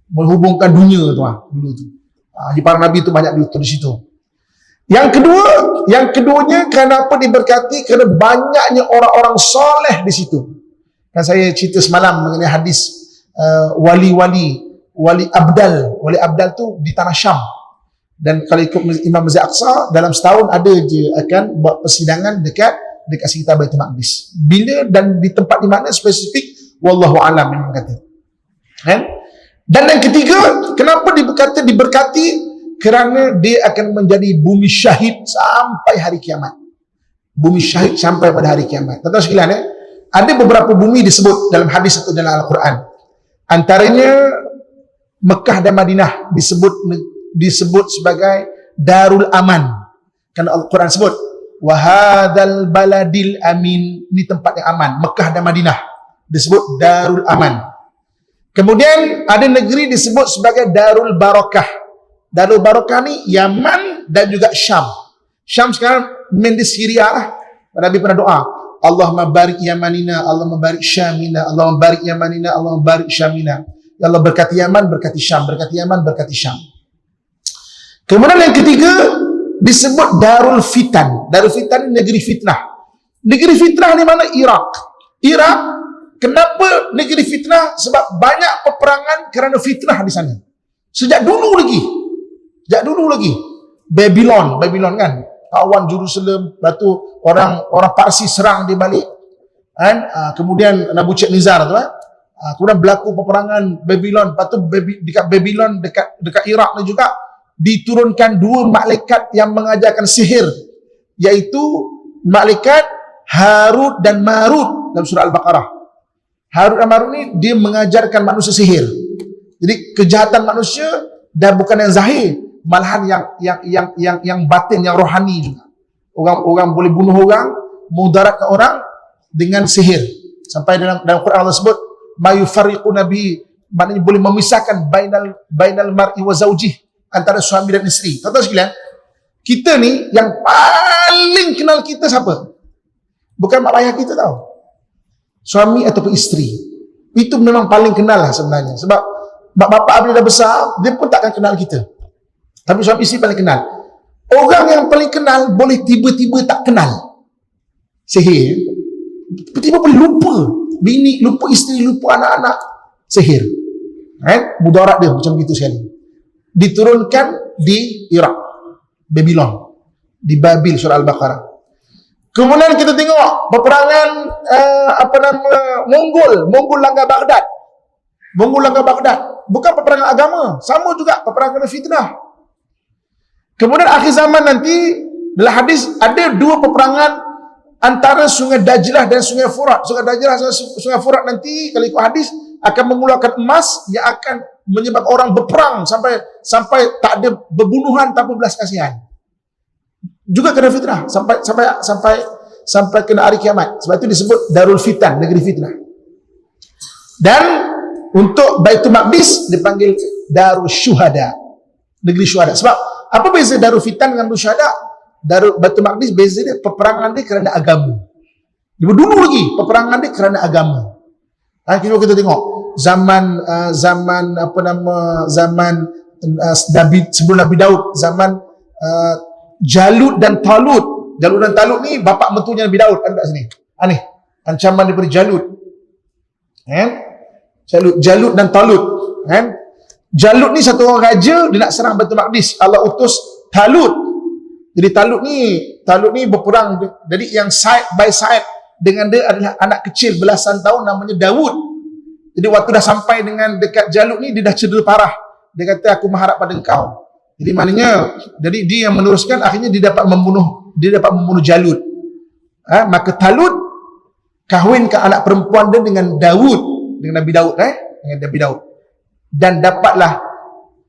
S1: Menghubungkan dunia tu dulu tu. Para Nabi tu banyak di situ. Yang keduanya, kenapa diberkati? Kerana banyaknya orang-orang soleh di situ. Kan saya cerita semalam mengenai hadis wali Abdal. Wali Abdal tu di tanah Syam. Dan kalau ikut Imam Masjid Aqsa, dalam setahun ada je akan buat persidangan dekat dekat sekitar Baitul Maqdis. Bila dan di tempat di mana spesifik, wallahu alam memang kata. Kan? Dan yang ketiga, kenapa diberkati? Kerana dia akan menjadi bumi syahid sampai hari kiamat. Bumi syahid sampai pada hari kiamat. Tuan-tuan sekalian, ada beberapa bumi disebut dalam hadis atau dalam Al-Quran. Antaranya Mekah dan Madinah disebut sebagai Darul Aman. Kerana Al-Quran sebut wahadal baladil amin, ini tempat yang aman. Mekah dan Madinah disebut Darul Aman. Kemudian ada negeri disebut sebagai Darul Barakah. Darul Barakah ni Yaman dan juga Syam. Syam sekarang di Syria lah. Nabi pernah doa, Allahumma barik Yamanina, Allahumma barik Syamina, Allahumma barik Yamanina, Allahumma barik Syamina. Ya Allah, berkati Yaman, berkati Syam, berkati Yaman, berkati Syam. Kemudian yang ketiga disebut Darul Fitan. Darul Fitan negeri fitnah. Negeri fitnah di mana? Iraq. Iraq, kenapa negeri fitnah? Sebab banyak peperangan kerana fitnah di sana. Sejak dulu lagi. Babylon kan, kawan Jerusalem, lepas tu orang Parsi serang dia balik. Kan? Kemudian Nabucodonosor tu kemudian berlaku peperangan Babylon. Lepas tu dekat Babylon, dekat Iraq ni juga diturunkan dua malaikat yang mengajarkan sihir, iaitu malaikat Harut dan Marut dalam surah Al-Baqarah. Harut dan Marut ni dia mengajarkan manusia sihir. Jadi kejahatan manusia dah bukan yang zahir, malahan yang batin, yang rohani juga. Orang boleh bunuh orang, mudaratkan orang dengan sihir. Sampai dalam Quran Allah sebut mayufarriqu nabi, maknanya boleh memisahkan bainal mar'i wa zaujih, antara suami dan isteri. Tuan-tuan sekalian, kita ni yang paling kenal kita siapa? Bukan mak ayah kita tahu, suami ataupun isteri. Itu memang paling kenal lah sebenarnya. Sebab mak bapak bila dah besar, dia pun takkan kenal kita. Tapi suami isteri paling kenal. Orang yang paling kenal boleh tiba-tiba tak kenal. Sihir. Tiba-tiba boleh lupa. Bini lupa, isteri lupa, anak-anak. Sihir. Mudarat dia macam begitu sekali. Diturunkan di Iraq, Babylon, di Babil, surah Al-Baqarah. Kemudian kita tengok peperangan Mongol langgar Baghdad. Bukan peperangan agama, sama juga peperangan fitnah. Kemudian akhir zaman nanti dalam hadis ada dua peperangan antara Sungai Dajlah dan Sungai Furat. Sungai Dajlah dan Sungai Furat nanti kalau ikut hadis akan mengeluarkan emas yang akan menyebabkan orang berperang sampai tak ada berbunuhan tanpa belas kasihan. Juga kena fitnah sampai kena hari kiamat. Sebab itu disebut Darul Fitan, negeri fitnah. Dan untuk Baitul Maqdis dipanggil Darul Syuhada, negeri syuhada. Sebab apa beza Darul Fitan dengan Darul Syuhada? Baitul Maqdis beza dia peperangan dia kerana agama. Dulu lagi peperangan dia kerana agama. Kita tengok zaman Nabi sebelum Nabi Daud, zaman Jalut dan Talut. Jalut dan Talut ni bapa mentunya Nabi Daud, ada kat sini. Ni ancaman daripada Jalut. Jalut dan Talut. Jalut ni satu orang raja, dia nak serang Baitul Maqdis. Allah utus Talut. Jadi Talut ni berperang. Jadi yang side by side dengan dia adalah anak kecil belasan tahun namanya Daud. Jadi waktu dah sampai dengan dekat Jalut ni, dia dah cedera parah. Dia kata, aku mengharap pada engkau. Jadi maknanya, jadi dia yang meneruskan, akhirnya dia dapat membunuh Jalut. Maka Talut kahwinkan anak perempuan dia dengan Daud, dengan Nabi Daud, dengan Nabi Daud. Dan dapatlah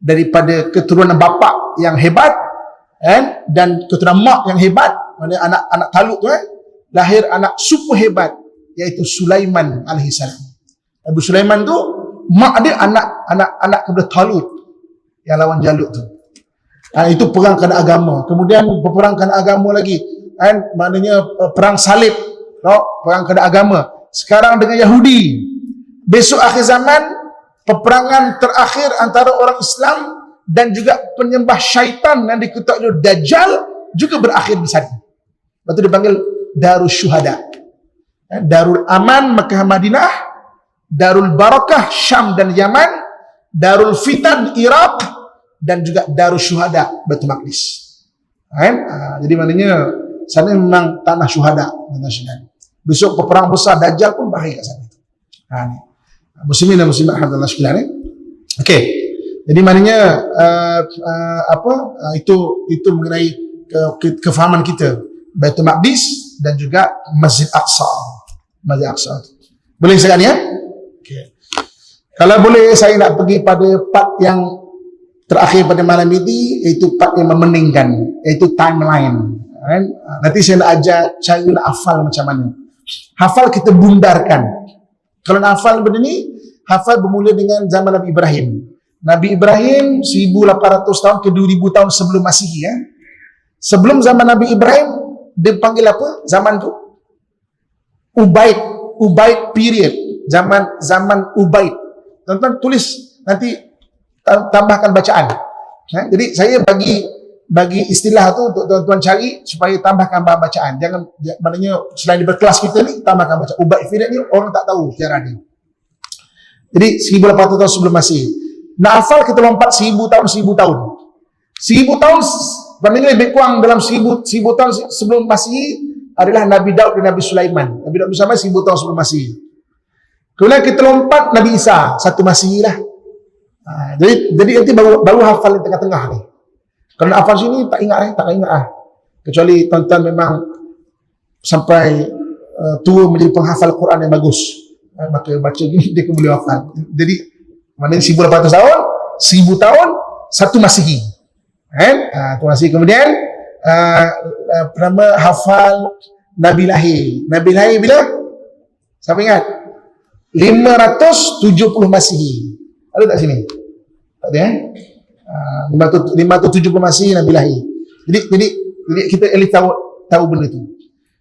S1: daripada keturunan bapa yang hebat, dan keturunan mak yang hebat, maknanya anak Talut tu, lahir anak super hebat, iaitu Sulaiman alaihissalam. Nabi Sulaiman tu, mak dia anak kepada Talut yang lawan Jalut tu. Itu perang kerana agama. Kemudian perang kerana agama lagi, maknanya perang salib, perang kerana agama. Sekarang dengan Yahudi. Besok akhir zaman, peperangan terakhir antara orang Islam dan juga penyembah syaitan yang dikutuk oleh Dajjal juga berakhir di sana. Lepas itu dipanggil Darul Syuhada. Darul Aman Mekah Madinah, Darul Barakah Syam dan Yaman, Darul Fitan Iraq, dan juga Darul Syuhada Baitul Maqdis. Jadi maknanya sana memang tanah syuhada, tanah syuhada. Besok peperang besar Dajjal pun bahaya kat sana. Ni. Muslimin dan muslimat alhamdulillah sekalian. Okey. Jadi maknanya itu mengenai kefahaman kita Baitul Maqdis dan juga Masjid Aqsa. Masjid Aqsa. Boleh sekarang ya? Okey. Kalau boleh saya nak pergi pada part yang terakhir pada malam ini, iaitu part yang memeningkan, iaitu timeline. Kan? Nanti saya nak ajar cara nak hafal macam mana. Hafal kita bundarkan. Kalau nak hafal benda ni, hafal bermula dengan zaman Nabi Ibrahim. Nabi Ibrahim 1800 tahun ke 2000 tahun sebelum Masihi ya. Sebelum zaman Nabi Ibrahim, dia panggil apa? Zaman tu Ubaid period. Zaman Ubaid. Tuan-tuan tulis nanti tambahkan bacaan. Jadi saya bagi istilah tu untuk tuan-tuan cari supaya tambahkan bahan bacaan. Jangan maknanya selain di berkelas kita ni tambahkan bacaan. Ubaid period ni orang tak tahu sejarah dia. Jadi 1800 tahun sebelum Masihi. Nak hafal kita lompat 1000 tahun. 1000 tahun maknanya lebih kurang dalam 1000 tahun sebelum Masihi adalah Nabi Daud dan Nabi Sulaiman. Nabi Daud bersama 1000 tahun sebelum Masihi. Kemudian kita lompat Nabi Isa, satu Masihi lah. Jadi nanti baru hafal yang tengah-tengah ni. Kalau nak hafal sini tak ingat Kecuali tuan-tuan memang sampai tua menjadi penghafal Quran yang bagus. Maka baca gini dia boleh hafal. Jadi maknanya 1800 tahun, 1000 tahun, satu Masihi. Satu Masihi. Kemudian pertama hafal Nabi lahir. Nabi lahir bila? Siapa ingat? 570 Masihi. Ada tak sini? Tak ada 570 Masihi Nabi lahir. Jadi kita elok tahu benda tu.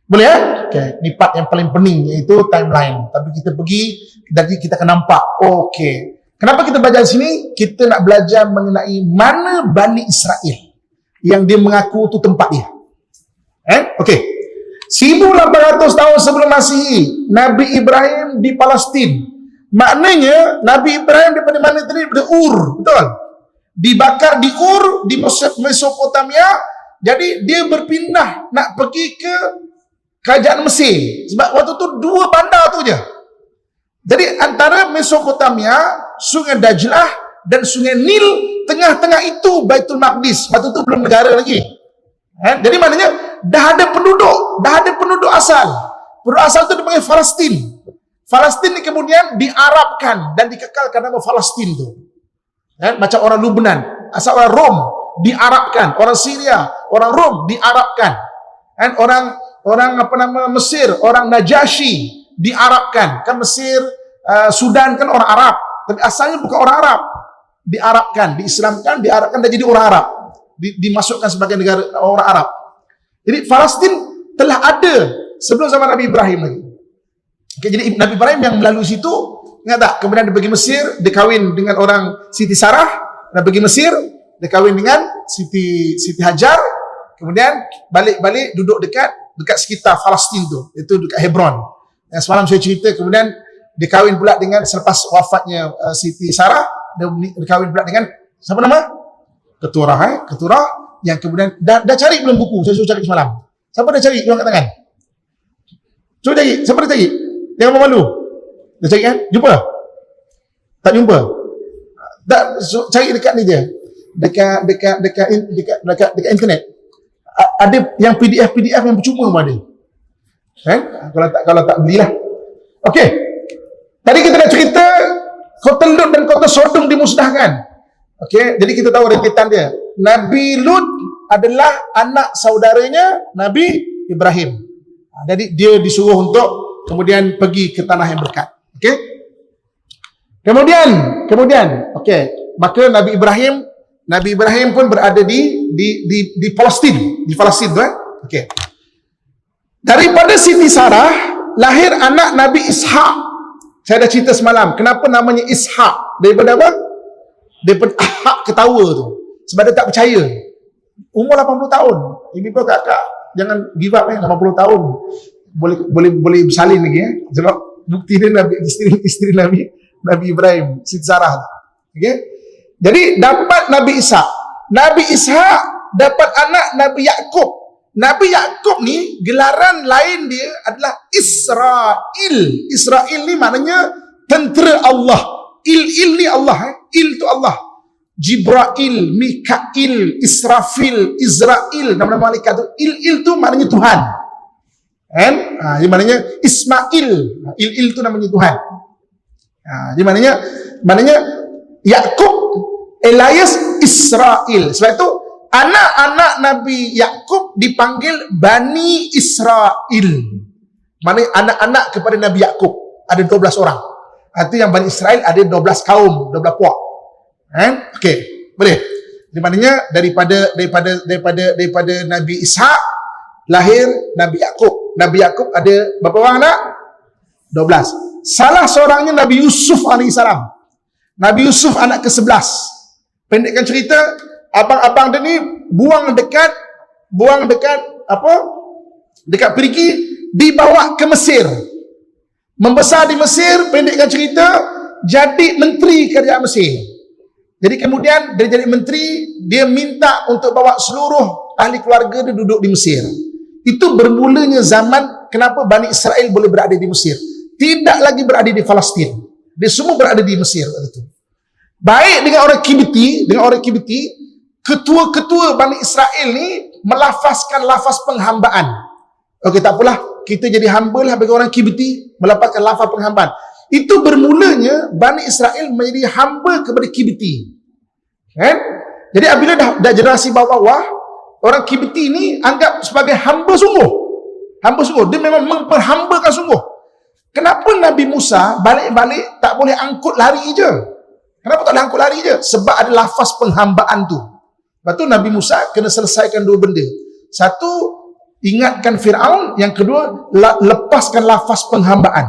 S1: Boleh ya? Okey, ni part yang paling pening iaitu timeline. Tapi kita pergi dan kita akan nampak. Okey. Kenapa kita belajar di sini? Kita nak belajar mengenai mana Bani Israel yang dia mengaku tu tempat dia. Okey. 1800 tahun sebelum Masihi, Nabi Ibrahim di Palestin. Maknanya Nabi Ibrahim daripada mana tadi? Daripada Ur, betul? Dibakar di Ur di Mesopotamia. Jadi dia berpindah nak pergi ke kerajaan Mesir. Sebab waktu tu dua bandar tu je. Jadi antara Mesopotamia, Sungai Dajlah dan Sungai Nil, tengah-tengah itu Baitul Maqdis. Waktu tu belum negara lagi. Jadi maknanya dah ada penduduk asal. Penduduk asal tu dipanggil Palestin. Palestin ni kemudian diarabkan dan dikekalkan nama Palestin tu. Macam orang Lebanon, asal orang Rom diarabkan, orang Syria, orang Rom diarabkan. Orang Mesir, orang Najasyi diarabkan. Kan Mesir, Sudan kan orang Arab, tapi asalnya bukan orang Arab. Diarabkan, diislamkan, diarabkan dan jadi orang Arab. Dimasukkan sebagai negara orang Arab. Jadi Palestin telah ada sebelum zaman Nabi Ibrahim lagi. Okay, jadi Nabi Ibrahim yang melalui situ, ingat tak? Kemudian dia pergi Mesir, dia kahwin dengan orang Siti Sarah, dan pergi Mesir, dia kahwin dengan Siti Hajar, kemudian balik duduk dekat sekitar Palestin tu, itu dekat Hebron. Yang semalam saya cerita, kemudian dia kahwin pula dengan selepas wafatnya Siti Sarah, dia kahwin pula dengan siapa nama? Keturah yang kemudian dah cari belum buku, saya suruh cari semalam. Siapa dah cari? Angkat tangan. Cuba cari, siapa dah cari? Jangan malu. Dah cari kan? Jumpa? Tak jumpa? Tak, cari dekat ni je. Dekat internet. Ada yang PDF yang percuma pun ada. Kalau tak belilah. Okey. Tadi kita dah cerita kota Lut dan kota Sodom dimusnahkan. Okey, jadi kita tahu rentetan dia. Nabi Lut adalah anak saudaranya Nabi Ibrahim. Jadi dia disuruh untuk kemudian pergi ke tanah yang berkat. Okey. Kemudian, okey, maka Nabi Ibrahim pun berada di Palestin, di Palestin tu Okey. Daripada Siti Sarah lahir anak Nabi Ishak. Saya dah cerita semalam, kenapa namanya Ishak? Daripada apa? Daripada Ahak ketawa tu. Sebab dia tak percaya. Umur 80 tahun. Ibu kakak, jangan give up 80 tahun. Boleh bersalin lagi Sebab bukti dia isteri Nabi Ibrahim, Siti Sarah. Okey. Jadi dapat Nabi Ishak. Nabi Ishak dapat anak Nabi Yakub. Nabi Yakub ni gelaran lain dia adalah Israel. Israel ni maknanya tentera Allah. Il ni Allah, Il tu Allah. Jibrail, Mikail, Israfil, Israel, nama-nama malaikat tu. Il tu maknanya Tuhan. Kan? Jadi maknanya Ismail. Il tu namanya Tuhan. Jadi maknanya Yakub Elias Israel. Sebab itu anak-anak Nabi Yakub dipanggil Bani Israel. Maknanya anak-anak kepada Nabi Yakub ada 12 orang. Itu yang Bani Israel ada 12 kaum, 12 puak. Okey, boleh. Jadi maknanya daripada Nabi Ishak lahir Nabi Yakub. Nabi Yakub ada berapa orang anak? 12. Salah seorangnya Nabi Yusuf alaihissalam. Nabi Yusuf anak ke-11. Pendekkan cerita, abang-abang dia ni buang dekat perigi, dibawa ke Mesir. Membesar di Mesir, pendekkan cerita, jadi menteri kerajaan Mesir. Jadi kemudian dia jadi menteri, dia minta untuk bawa seluruh ahli keluarga dia duduk di Mesir. Itu bermulanya zaman kenapa Bani Israel boleh berada di Mesir. Tidak lagi berada di Palestin. Dia semua berada di Mesir waktu itu. Baik dengan orang Kibti, ketua-ketua Bani Israel ni melafazkan lafaz penghambaan. Okey, tak apalah, kita jadi hamba lah bagi orang Kibti, melafazkan lafaz penghambaan. Itu bermulanya Bani Israel menjadi hamba kepada Kibti. Kan? Jadi apabila dah generasi bawah-bawah, orang Kibti ni anggap sebagai hamba sungguh. Hamba sungguh. Dia memang memperhambakan sungguh. Kenapa Nabi Musa balik-balik tak boleh angkut lari je? Kenapa tak boleh angkut lari je? Sebab ada lafaz penghambaan tu. Lepas tu Nabi Musa kena selesaikan dua benda. Satu, ingatkan Fir'aun. Yang kedua, lepaskan lafaz penghambaan.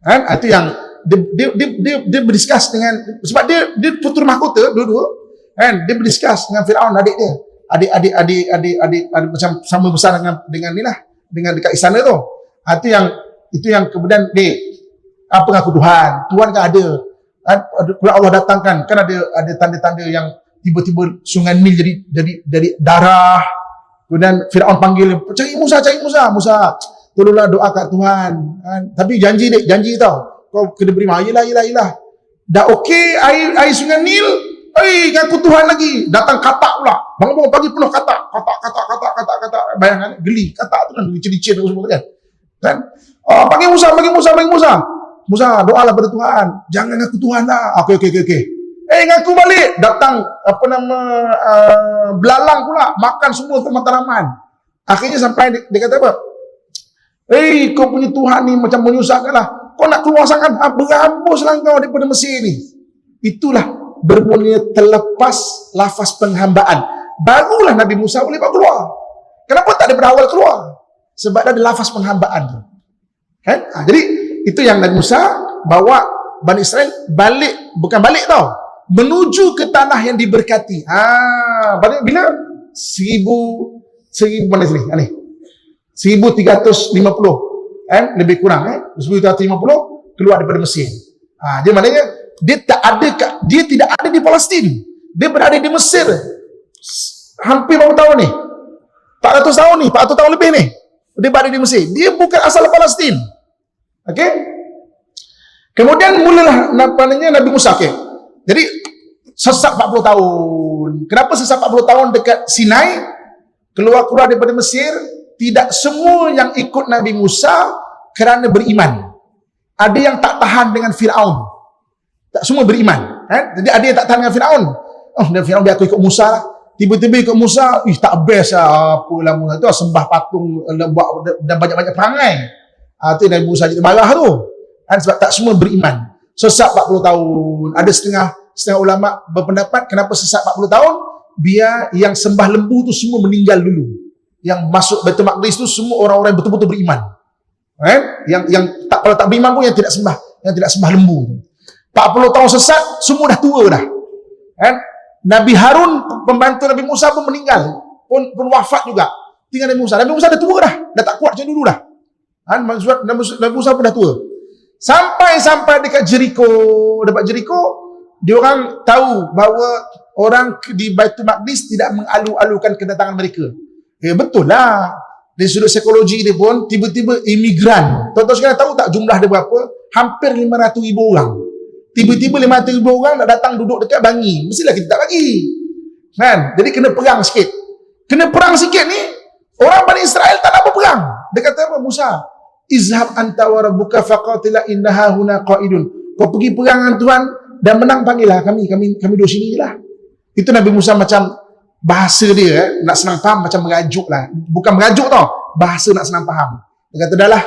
S1: Kan? Itu yang dia berdiskus dengan, sebab dia putra mahkota dua-dua. Kan? Dia berdiskus dengan Fir'aun, adik dia. Adik macam sama besar dengan ni lah, dengan dekat istana tu. Itu yang kemudian apa ngaku Tuhan kan ada. Allah datangkan, kan ada tanda-tanda yang tiba-tiba sungai Nil jadi darah. Kemudian Firaun panggil, cari Musa, Musa, tolonglah doa kat Tuhan. Kan? Tapi janji tau, kau kena beri yelah. Dah okey air sungai Nil, ngaku Tuhan lagi. Datang katak pula. Bangun pagi penuh katak. Bayangkan, geli. Katak tu kan licin-licin semua kan. Kan? Panggil Musa. Musa, doalah pada Tuhan. Jangan ngaku Tuhan lah. Okey. Ngaku balik. Datang, belalang pula. Makan semua untuk mataraman. Akhirnya sampai dia kata apa? Kau punya Tuhan ni macam menyusahkan lah. Kau nak keluar sangat, berhambuslah kau daripada Mesir ni. Itulah bermula terlepas lafaz penghambaan. Barulah Nabi Musa boleh bawa keluar. Kenapa tak daripada awal keluar? Sebab ada lafaz penghambaan tu. Kan? Jadi itu yang Nabi Musa bawa Bani Israel bukan balik tau, menuju ke tanah yang diberkati. Bila 1350 lebih kurang 1350 keluar daripada Mesir. Dia maknanya dia tidak ada di Palestin. Dia berada di Mesir. Hampir berapa tahun ni? 400 tahun ni, 400 tahun lebih ni. Dia berada di Mesir. Dia bukan asal Palestin. Okey? Kemudian mulalah Nabi Musa. Okey. Jadi sesat 40 tahun. Kenapa sesat 40 tahun dekat Sinai? Keluar daripada Mesir, tidak semua yang ikut Nabi Musa kerana beriman. Ada yang tak tahan dengan Fir'aun. Tak semua beriman. Jadi ada yang tak tahan dengan Fir'aun. Dan Fir'aun biar aku ikut Musa lah. Tiba-tiba ikut Musa, tak best lah. Apalah Musa tu, sembah patung, buat dan banyak-banyak perangai. Itu Nabi Musa jadi marah tu. Sebab tak semua beriman. Sesat 40 tahun. Ada setengah ulama berpendapat kenapa sesat 40 tahun? Biar yang sembah lembu tu semua meninggal dulu. Yang masuk Baitul Maqdis tu semua orang-orang yang betul-betul beriman. Yang kalau tak beriman pun yang tidak sembah lembu. 40 tahun sesat, semua dah tua dah. Nabi Harun, pembantu Nabi Musa pun meninggal, pun wafat juga. Tinggal Nabi Musa. Nabi Musa dah tua dah tak kuat macam dulu dah. Nabi Musa pun dah tua. Sampai dekat Jericho, dia orang tahu bahawa orang di Baitul Maqdis tidak mengalu-alukan kedatangan mereka. Betul lah. Dari sudut psikologi dia pun, tiba-tiba imigran. Tuan-tuan sekalian tahu tak jumlah dia berapa? Hampir 500,000 orang. Tiba-tiba 500,000 orang nak datang duduk dekat Bangi. Mestilah kita tak bagi. Kan? Jadi kena perang sikit. Kena perang sikit ni, orang Bani Israel tak nak berperang. Dia kata apa? Musa, izhab anta wa rabbuka faqatila innaha huna qaidun. Kau pergi perang dengan Tuhan dan menang, panggillah kami duduk sini je lah. Itu Nabi Musa macam bahasa dia nak senang faham, macam merajuk lah. Bukan merajuk tau, bahasa nak senang faham. Dia kata dah lah,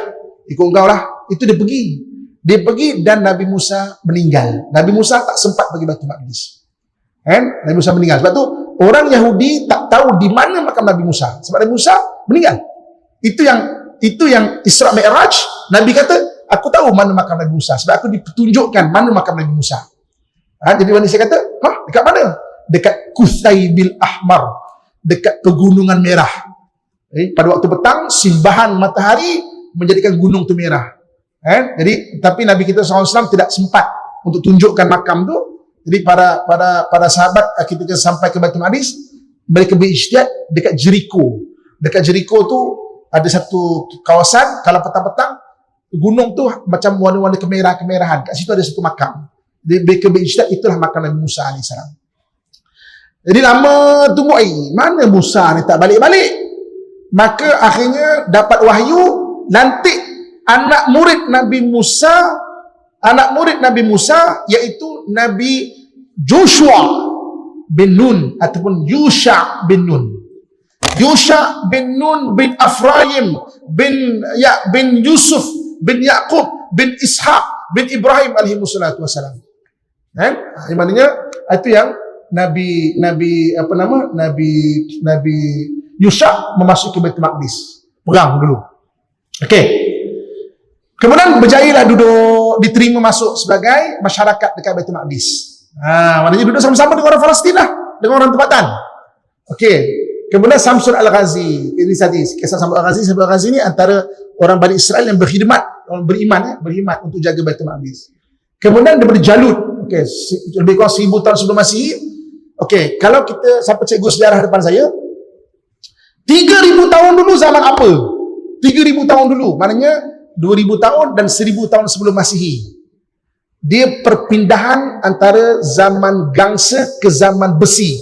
S1: ikut kau lah. Itu dia pergi dan Nabi Musa meninggal. Nabi Musa tak sempat pergi Baitul Maqdis. Nabi Musa meninggal. Sebab tu orang Yahudi tak tahu di mana makam Nabi Musa. Sebab Nabi Musa meninggal. Itu yang Isra Mi'raj. Nabi kata, aku tahu mana makam Nabi Musa sebab aku ditunjukkan mana makam Nabi Musa. Jadi manusia kata, dekat mana? Dekat Kuthaibil Ahmar, dekat pegunungan merah. Pada waktu petang, simbahan matahari menjadikan gunung tu merah. Jadi, tapi Nabi kita SAW tidak sempat untuk tunjukkan makam tu. Jadi para sahabat ketika sampai ke Baitul Maqdis, mereka berijtihad dekat Jericho. Dekat Jericho tu ada satu kawasan, kalau petang-petang gunung tu macam warna-warna kemerahan. Kat situ ada satu makam. Mereka berijtihad, itulah makam Nabi Musa AS. Jadi lama tunggu, mana Musa ni tak balik-balik. Maka akhirnya dapat wahyu, lantik anak murid Nabi Musa iaitu Nabi Joshua bin Nun ataupun Yusha bin Nun. Yusha bin Nun bin Afraim bin Yusuf bin Yaqub bin Ishaq bin Ibrahim alaihi wassalatu wassalam. Maknanya itu yang Nabi Yusha memasuki Baitul Maqdis. Perang dulu. Okey. Kemudian berjayalah duduk, diterima masuk sebagai masyarakat dekat Baitul Maqdis. Maknanya duduk sama-sama dengan orang Palestin lah, dengan orang tempatan. Okey. Kemudian Samsul Al-Ghazi. Ini tadi kisah Samsul Al-Ghazi. Samsul Al-Ghazi ni antara orang Bani Israel yang berkhidmat, orang beriman untuk jaga Baitul Maqdis. Kemudian daripada Jalut. Okey, lebih kurang 1000 tahun sebelum Masihi. Okey, kalau kita siapa cikgu sejarah depan saya, 3000 tahun dulu zaman apa? 3000 tahun dulu, maknanya 2000 tahun dan 1000 tahun sebelum Masihi. Dia perpindahan antara zaman gangsa ke zaman besi.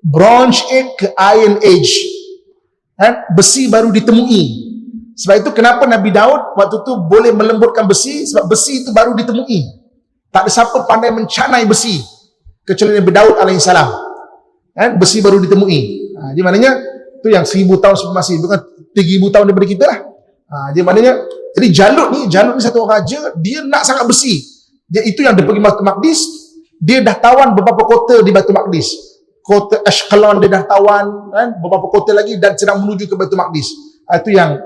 S1: Bronze Age ke Iron Age. Besi baru ditemui. Sebab itu kenapa Nabi Daud waktu tu boleh melembutkan besi, sebab besi itu baru ditemui. Tak ada siapa pandai mencanai besi kecuali Nabi Daud alaihissalam. Besi baru ditemui. Jadi maknanya tu yang 1000 tahun sebelum Masihi, bukan 3000 tahun daripada kita lah. Jadi maknanya, jadi Jalut ni satu orang raja, dia nak sangat besi. Itu yang dia pergi Baitul Maqdis, dia dah tawan beberapa kota di Baitul Maqdis. Kota Ashkelon dia dah tawan, beberapa kota lagi dan sedang menuju ke Baitul Maqdis. Itu yang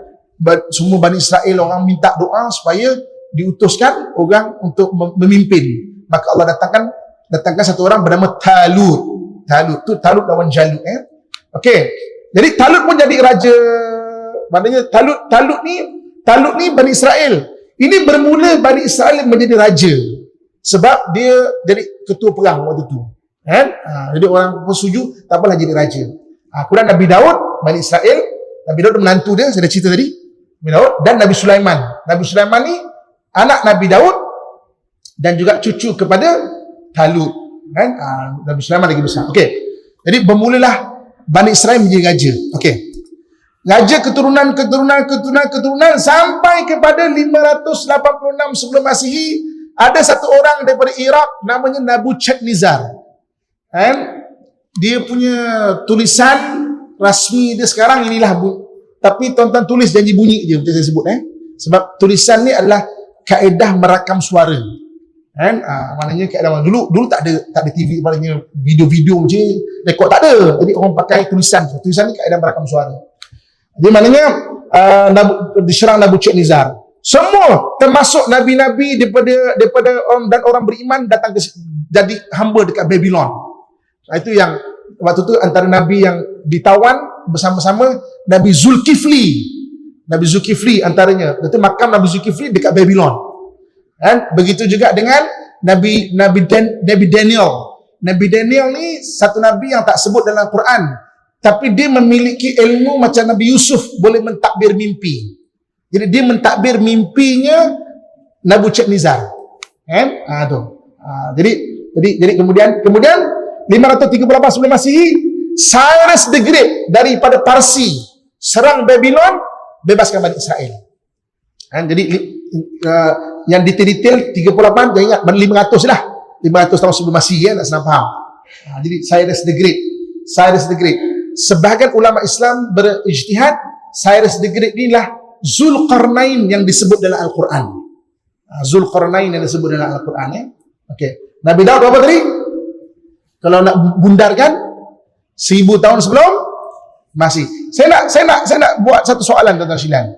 S1: semua Bani Israel orang minta doa supaya diutuskan orang untuk memimpin. Maka Allah datangkan satu orang bernama Talut. Talut lawan Jalut. Okey. Jadi Talut pun jadi raja. Maknanya Talut ni Bani Israel. Ini bermula Bani Israel menjadi raja sebab dia jadi ketua perang waktu tu. Jadi orang pun setuju, tak apalah jadi raja. Kemudian Nabi Daud, Bani Israel, Nabi Daud menantu dia, saya dah cerita tadi, Nabi Daud, dan Nabi Sulaiman. Nabi Sulaiman ni anak Nabi Daud dan juga cucu kepada Talut. Nabi Sulaiman lagi besar. Okey. Jadi bermulalah Bani Israel menjadi raja. Okey. Raja keturunan sampai kepada 586 sebelum Masihi, ada satu orang daripada Iraq namanya Nabuchadnezzar. Dia punya tulisan rasmi dia sekarang inilah tapi tuan-tuan tulis janji bunyi je macam saya sebut sebab tulisan ni adalah kaedah merakam suara. Maknanya kaedah dulu tak ada TV, maknanya video-video macam rekod tak ada. Jadi orang pakai tulisan ni kaedah merakam suara. Jadi maknanya diserang Nabuchadnezzar. Semua termasuk nabi-nabi daripada orang beriman datang jadi hamba dekat Babylon. Itu yang waktu tu antara nabi yang ditawan bersama-sama Nabi Zulkifli. Nabi Zulkifli antaranya. Itu makam Nabi Zulkifli dekat Babylon. Begitu juga dengan Nabi Daniel. Nabi Daniel ni satu nabi yang tak sebut dalam Quran, tapi dia memiliki ilmu macam Nabi Yusuf, boleh mentadbir mimpi. Jadi dia mentadbir mimpinya Nabucodonosor. Jadi kemudian 538 sebelum Masihi, Cyrus the Great daripada Parsi serang Babylon, bebaskan Bani Israel. Jadi yang detail-detail 38, jangan ingat 500 lah. 500 tahun sebelum Masihi, tak senang faham. Jadi Cyrus the Great. Sebahagian ulama Islam berijtihad, Cyrus the Great inilah Zulkarnain yang disebut dalam Al-Quran. Zulkarnain yang disebut dalam Al-Quran, ya. Okey. Nabi Daud apa tadi? Kalau nak bundarkan 1000 tahun sebelum Masihi. Saya nak buat satu soalan tuan-tuan sekalian.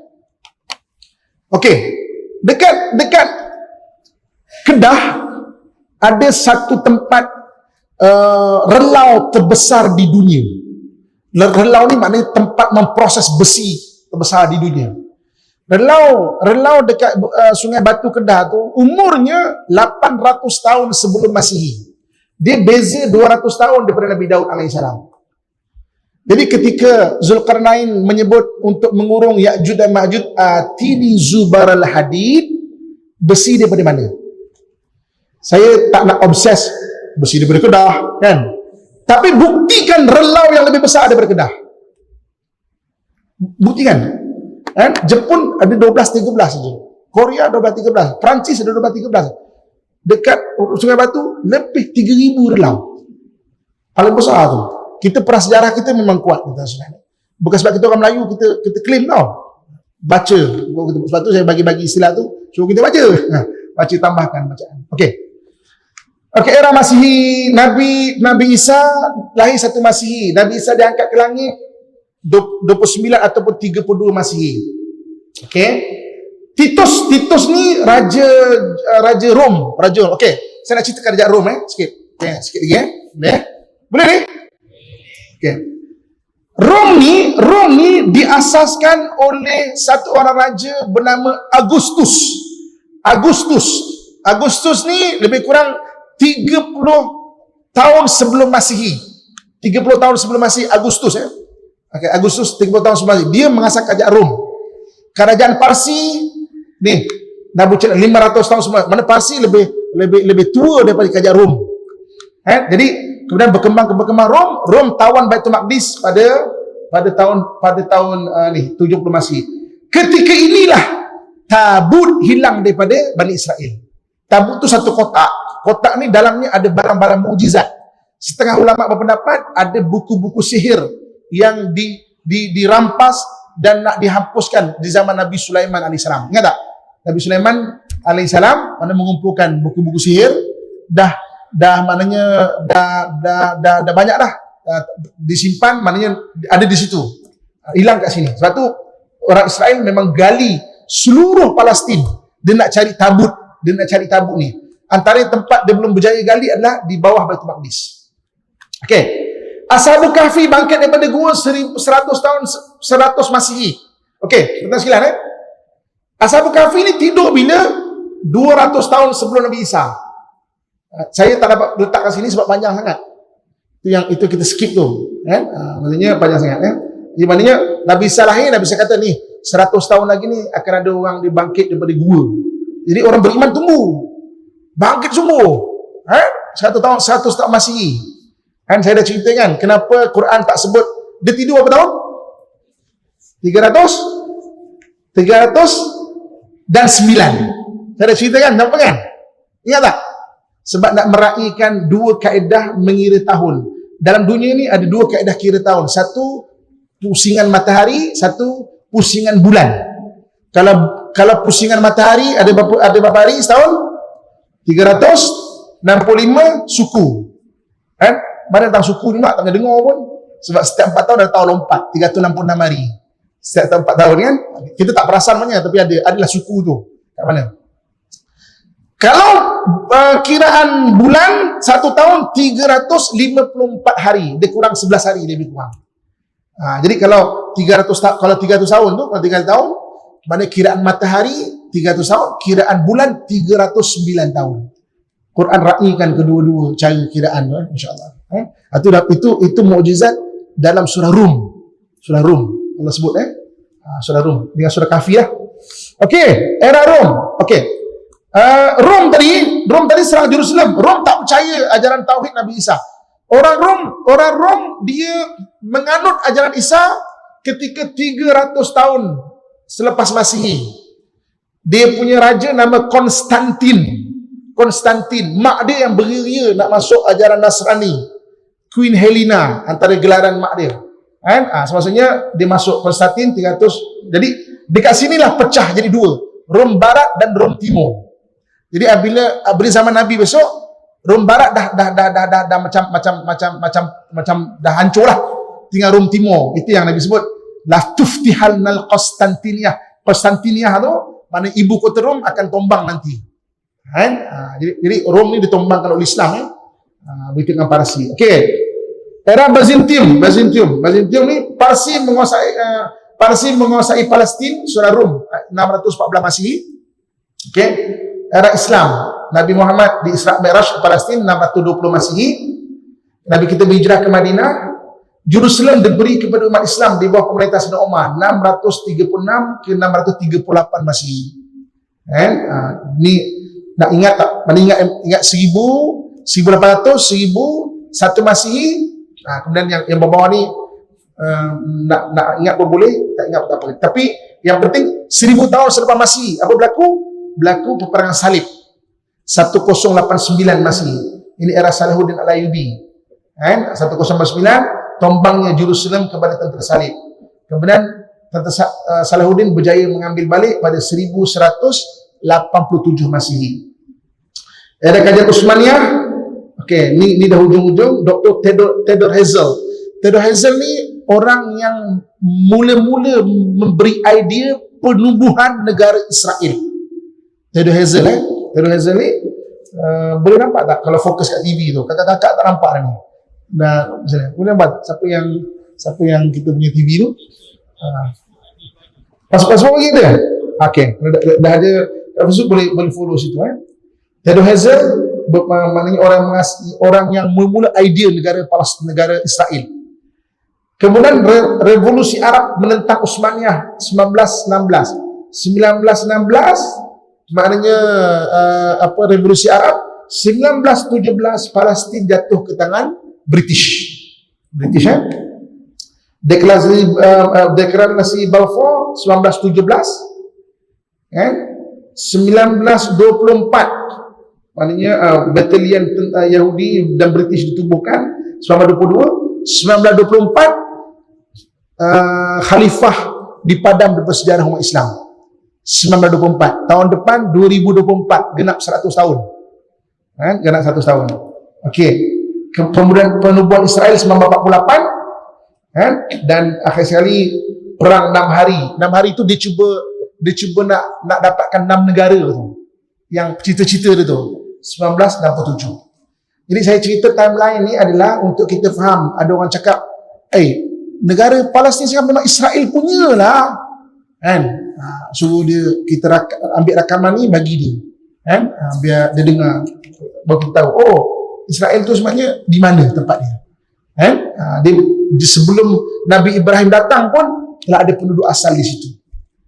S1: Okey. Dekat Kedah ada satu tempat relau terbesar di dunia. Relau ni maknanya tempat memproses besi terbesar di dunia. Relau dekat Sungai Batu Kedah tu umurnya 800 tahun sebelum Masihi. Dia beza 200 tahun daripada Nabi Daud AS. Jadi ketika Zulkarnain menyebut untuk mengurung Ya'juj dan Ma'juj, atini zubaral hadid, besi daripada mana? Saya tak nak obses besi daripada Kedah, kan? Tapi buktikan relau yang lebih besar daripada Kedah. Buktikan. Jepun ada 12-13 saja. Korea 12-13. Perancis ada 12-13. Dekat Sungai Batu lebih 3,000 relau. Paling besar tu. Kita prasejarah kita memang kuat. Bukan sebab kita orang Melayu kita claim tau. Baca. Sebab tu saya bagi-bagi istilah tu, suruh kita baca. Baca, tambahkan bacaan. Okey, era Masihi. Nabi Isa lahir 1 Masihi. Nabi Isa diangkat ke langit 29 ataupun 32 Masihi. Okey. Titus ni raja Rom, Okey, saya nak ceritakan kerajaan Rom sikit. Okey, sikit lagi Boleh ni? Okey. Rom ni diasaskan oleh satu orang raja bernama Agustus. Agustus ni lebih kurang 30 tahun sebelum Masihi. 30 tahun sebelum Masihi Agustus, Okey, Agustus 30 tahun sebelum Masihi. Dia mengasas kerajaan Rom. Kerajaan Parsi ni Nabucodonosor 500 tahun semua. Mana Parsi lebih tua daripada kerajaan Rom. Jadi kemudian berkembang Rom tawan Baitul Maqdis pada tahun 70 Masihi. Ketika inilah tabut hilang daripada Bani Israel. Tabut tu satu kotak. Kotak ni dalamnya ada barang-barang mukjizat. Setengah ulama berpendapat ada buku-buku sihir yang dirampas dan nak dihapuskan di zaman Nabi Sulaiman AS. Ingat tak? Nabi Sulaiman AS mana mengumpulkan buku-buku sihir, dah banyak dah disimpan, maknanya ada di situ, hilang kat sini. Sebab tu orang Israel memang gali seluruh Palestin, dia nak cari tabut ni. Antara tempat dia belum berjaya gali adalah di bawah Baitul Maqdis. Okey. Ashabul Kahfi bangkit daripada gua 100 tahun 100 Masihi. Okey, tuan-tuan sekalian, Ashabul Kahfi ni tidur bila 200 tahun sebelum Nabi Isa. Saya tak dapat letak kat sini sebab panjang sangat. Itu kita skip tu, maksudnya panjang sangat, Di maknanya Nabi Isa lahir, Nabi Isa kata ni 100 tahun lagi ni akan ada orang dibangkit daripada gua. Jadi orang beriman tunggu bangkit semua. 100 tahun Masihi. Saya dah ceritakan kenapa Quran tak sebut dia tidur berapa tahun? 300 dan 9. Saya dah ceritakan, nampak kan? Ingat tak? Sebab nak meraihkan dua kaedah mengira tahun. Dalam dunia ni ada dua kaedah kira tahun. Satu pusingan matahari, satu pusingan bulan. Kalau pusingan matahari ada berapa hari setahun? 365 suku. Mana tentang suku ni tak pernah dengar pun. Sebab setiap 4 tahun ada tahun lompat, 366 hari. Setiap 4 tahun kan, kita tak perasan mana, tapi adalah suku tu. Kat mana? Kalau kiraan bulan 1 tahun 354 hari, dia kurang 11 hari lebih kurang. Jadi kalau 300 tahun tu, kalau 300 tahun, mana kiraan matahari 300 tahun, kiraan bulan 309 tahun. Quran raihkan kedua-dua cara kiraan, insya-Allah. Itu mukjizat dalam surah Rum. Surah Rum Allah sebut surah Rum dengan surah Kahfi lah. Okey, era Rom. Okey. Rom tadi serang Jerusalem. Rom tak percaya ajaran tauhid Nabi Isa. Orang Rom dia menganut ajaran Isa ketika 300 tahun selepas Masihi. Dia punya raja nama Konstantin, mak dia yang beria nak masuk ajaran Nasrani. Queen Helena antara gelaran mak dia. Kan? Maksudnya dia masuk Konstantin 300. Jadi dekat sinilah pecah jadi dua, Rom Barat dan Rom Timur. Jadi bila zaman Nabi besok, Rom Barat dah macam dah hancur lah. Tinggal Rom Timur. Itu yang Nabi sebut la tuftihalnal Konstantiniyah tu mana ibu kota Rom akan tombang nanti. Kan? Jadi Rom ni ditombangkan oleh Islam begitu dengan Parsi. Okey. Era Byzantium ni Parsi menguasai Palestin, surah Rum 614 Masihi. Okey. Era Islam, Nabi Muhammad di Isra Mi'raj ke Palestin 620 Masihi. Nabi kita berhijrah ke Madinah. Jerusalem diberi kepada umat Islam di bawah pemerintah Sayyidina Umar 636 ke 638 Masihi. Ni nak ingat tak? Mana ingat 1000, 1800, 1000, 1 Masihi. Kemudian yang bawah ni nak ingat pun boleh, tak ingat pun tak boleh. Tapi yang penting 1000 tahun selepas Masihi apa berlaku? Berlaku peperangan salib 1089 Masihi. Ini era Salahuddin Al-Ayyubi. 1089 tombangnya Jerusalem kepada tentera salib. Kemudian tentera Salahuddin berjaya mengambil balik pada 1187 Masihi. Era Kerajaan Utsmaniyah. Okey, ni dah hujung-hujung. Dr. Theodor Herzl. Theodor Herzl ni orang yang mula-mula memberi idea penubuhan negara Israel. Theodor Herzl Theodor Herzl ni boleh nampak tak kalau fokus kat TV tu? Kakak-kakak tak nampak dah ni. Boleh nampak siapa yang kita punya TV tu? Pasal bagi dia. Okey, dah ada Facebook boleh follow situ Theodor Herzl maknanya orang yang memula idea negara Palestin, negara Israel. Kemudian revolusi Arab menentang Utsmaniyah 1916 maknanya revolusi Arab. 1917 Palestin jatuh ke tangan British deklarasi Balfour 1917 1924 maknanya batalion Yahudi dan British ditubuhkan 1924 khalifah dipadam di sejarah umat Islam 1924. Tahun depan 2024 genap 100 tahun. Genap 100 tahun. Okey. Kemudian penubuhan Israel 1948 dan akhir sekali perang 6 hari. 6 hari itu dia cuba nak dapatkan 6 negara tu. Yang cerita-cerita dia tu 1967. Jadi saya cerita timeline ni adalah untuk kita faham. Ada orang cakap, negara Palestin sekarang memang Israel punya lah. Suruh dia, kita ambil rakaman ni bagi dia. Biar dia dengar. Baru kita tahu, Israel tu sebenarnya di mana tempat dia. Dia sebelum Nabi Ibrahim datang pun telah ada penduduk asal di situ.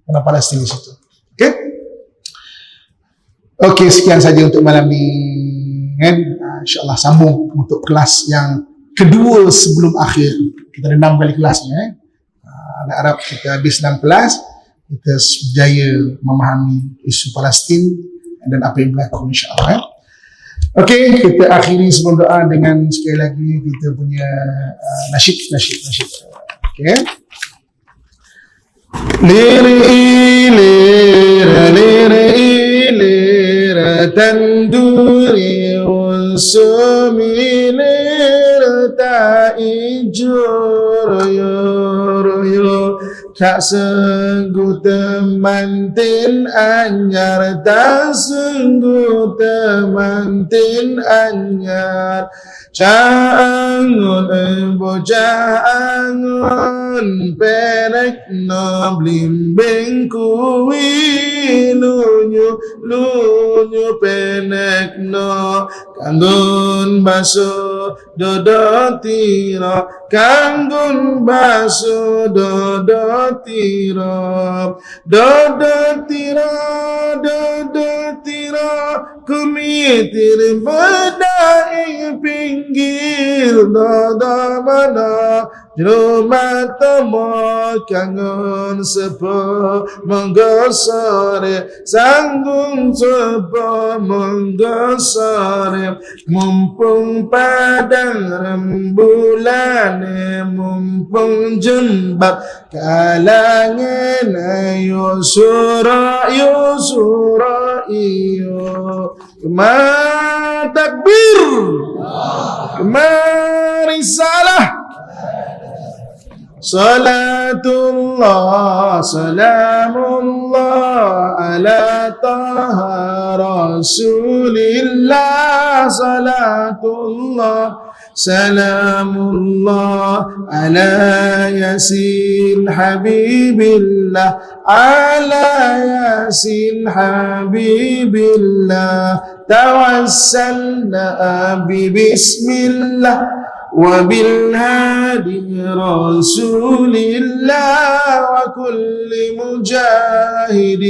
S1: Orang Palestin di situ. Okey? Okey, sekian saja untuk malam ni. InsyaAllah sambung untuk kelas yang kedua sebelum akhir. Kita ada 6 kali kelas ni. Harap kita habis 6 kelas, kita berjaya memahami isu Palestin dan apa yang berlaku insyaAllah. Okey, kita akhiri sebelum doa dengan sekali lagi kita punya nasyid. Okey. Lira tanduri usumi lira ta'ijur yo tak sungguh temantin anyar, tak sungguh temantin anyar. Jangan bocah angon kanggun perekno blimbing kuwi lunyu penekno kanggun baso dodo tira kanggun baso dodo tira kumitir bedai pinggir dodo mana Jumlah temo kangen sepo menggosore sanggung sepo menggosore mumpung padang rembulane mumpung jembak kalangan ayo sura iyo kemar takbir kemar risalah Salatullah, salamullah ala taha rasulillah. Salatullah, salamullah ala yasin habibillah. Ala yasin habibillah. Tawassalna bismillah. وبالهادي رسول الله وكل مجاهد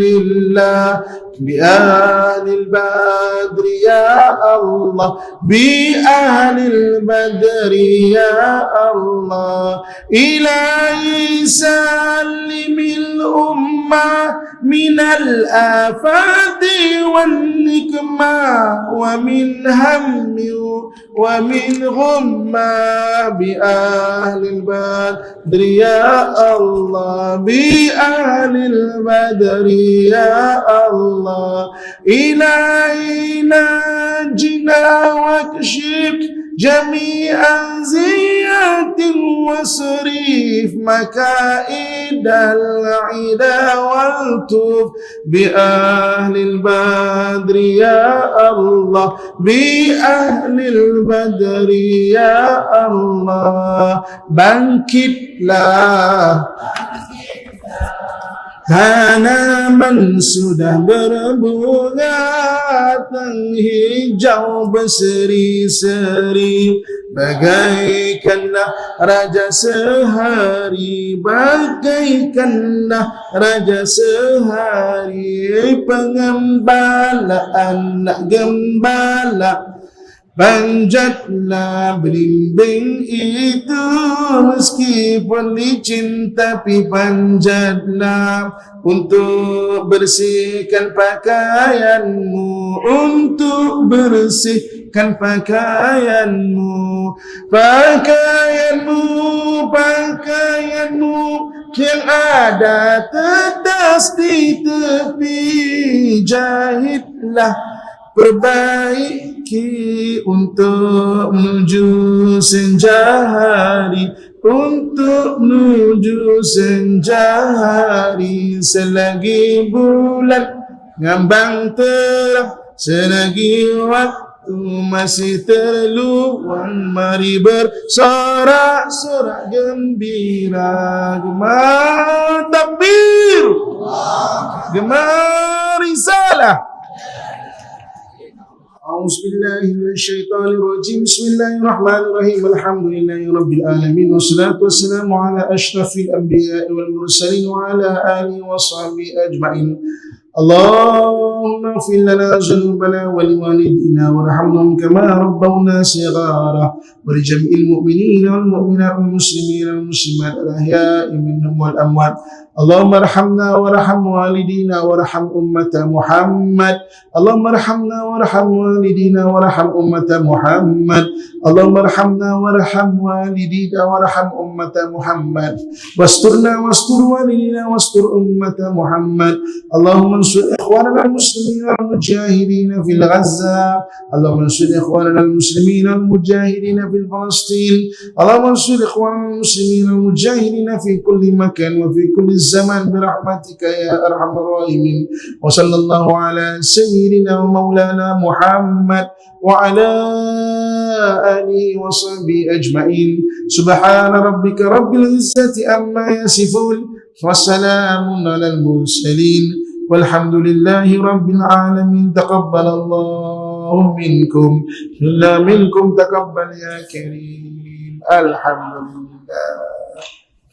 S1: لله بأهل البدر يا الله بأهل البدر يا الله إلهي سلم الأمة من الآفات والنكمة ومن هم ومن غمة بأهل البدر يا الله بأهل البدر يا الله إلهي ناجنا واكشف جميع زيات وصريف مكائد العدا والتوب بأهل البدر يا الله بأهل البدر يا الله bangkitlah tanaman sudah berbunga hijau berseri-seri bagaikanlah raja sehari bagaikanlah raja sehari pengembala anak gembala panjatlah belimbing itu meskipun licin tapi panjatlah untuk bersihkan pakaianmu untuk bersihkan pakaianmu yang ada tetes di tepi jahitlah perbaiki untuk menuju senja hari untuk menuju senja hari selagi bulan ngambang terang selagi waktu masih terluang mari bersorak-sorak gembira gemar takbir gemar risalah. أعوذ بالله من الشيطان الرجيم بسم الله الرحمن الرحيم الحمد لله رب العالمين والصلاة والسلام على أشرف الأنبياء والمرسلين وعلى آله وصحبه أجمعين اللهم اغفر لنا ذنوبنا ولوالدينا وارحمهم كما ربونا صغارا ولجميع المؤمنين والمؤمنات والمسلمين والمسلمات الأحياء منهم والأموات اللهم ارحمنا وارحم والدينا وارحم أمة محمد اللهم ارحمنا وارحم والدينا وارحم أمة محمد اللهم ارحمنا وارحم والدينا وارحم أمة محمد واسترنا واستر والدينا واستر أمة محمد اللهم انصر إخواننا المسلمين المجاهدين في غزة اللهم انصر إخواننا المسلمين المجاهدين في فلسطين اللهم انصر إخواننا المسلمين المجاهدين في كل مكان وفي كل الزمان برحمتك يا أرحم الراحمين. وصلى الله على سيدنا ومولانا محمد وعلى آله وصحبه أجمعين. سبحان ربك رب العزة عما يصفون وسلام على المرسلين والحمد لله رب العالمين. تقبل الله منكم إلا منكم تقبل يا كريم. الحمد لله.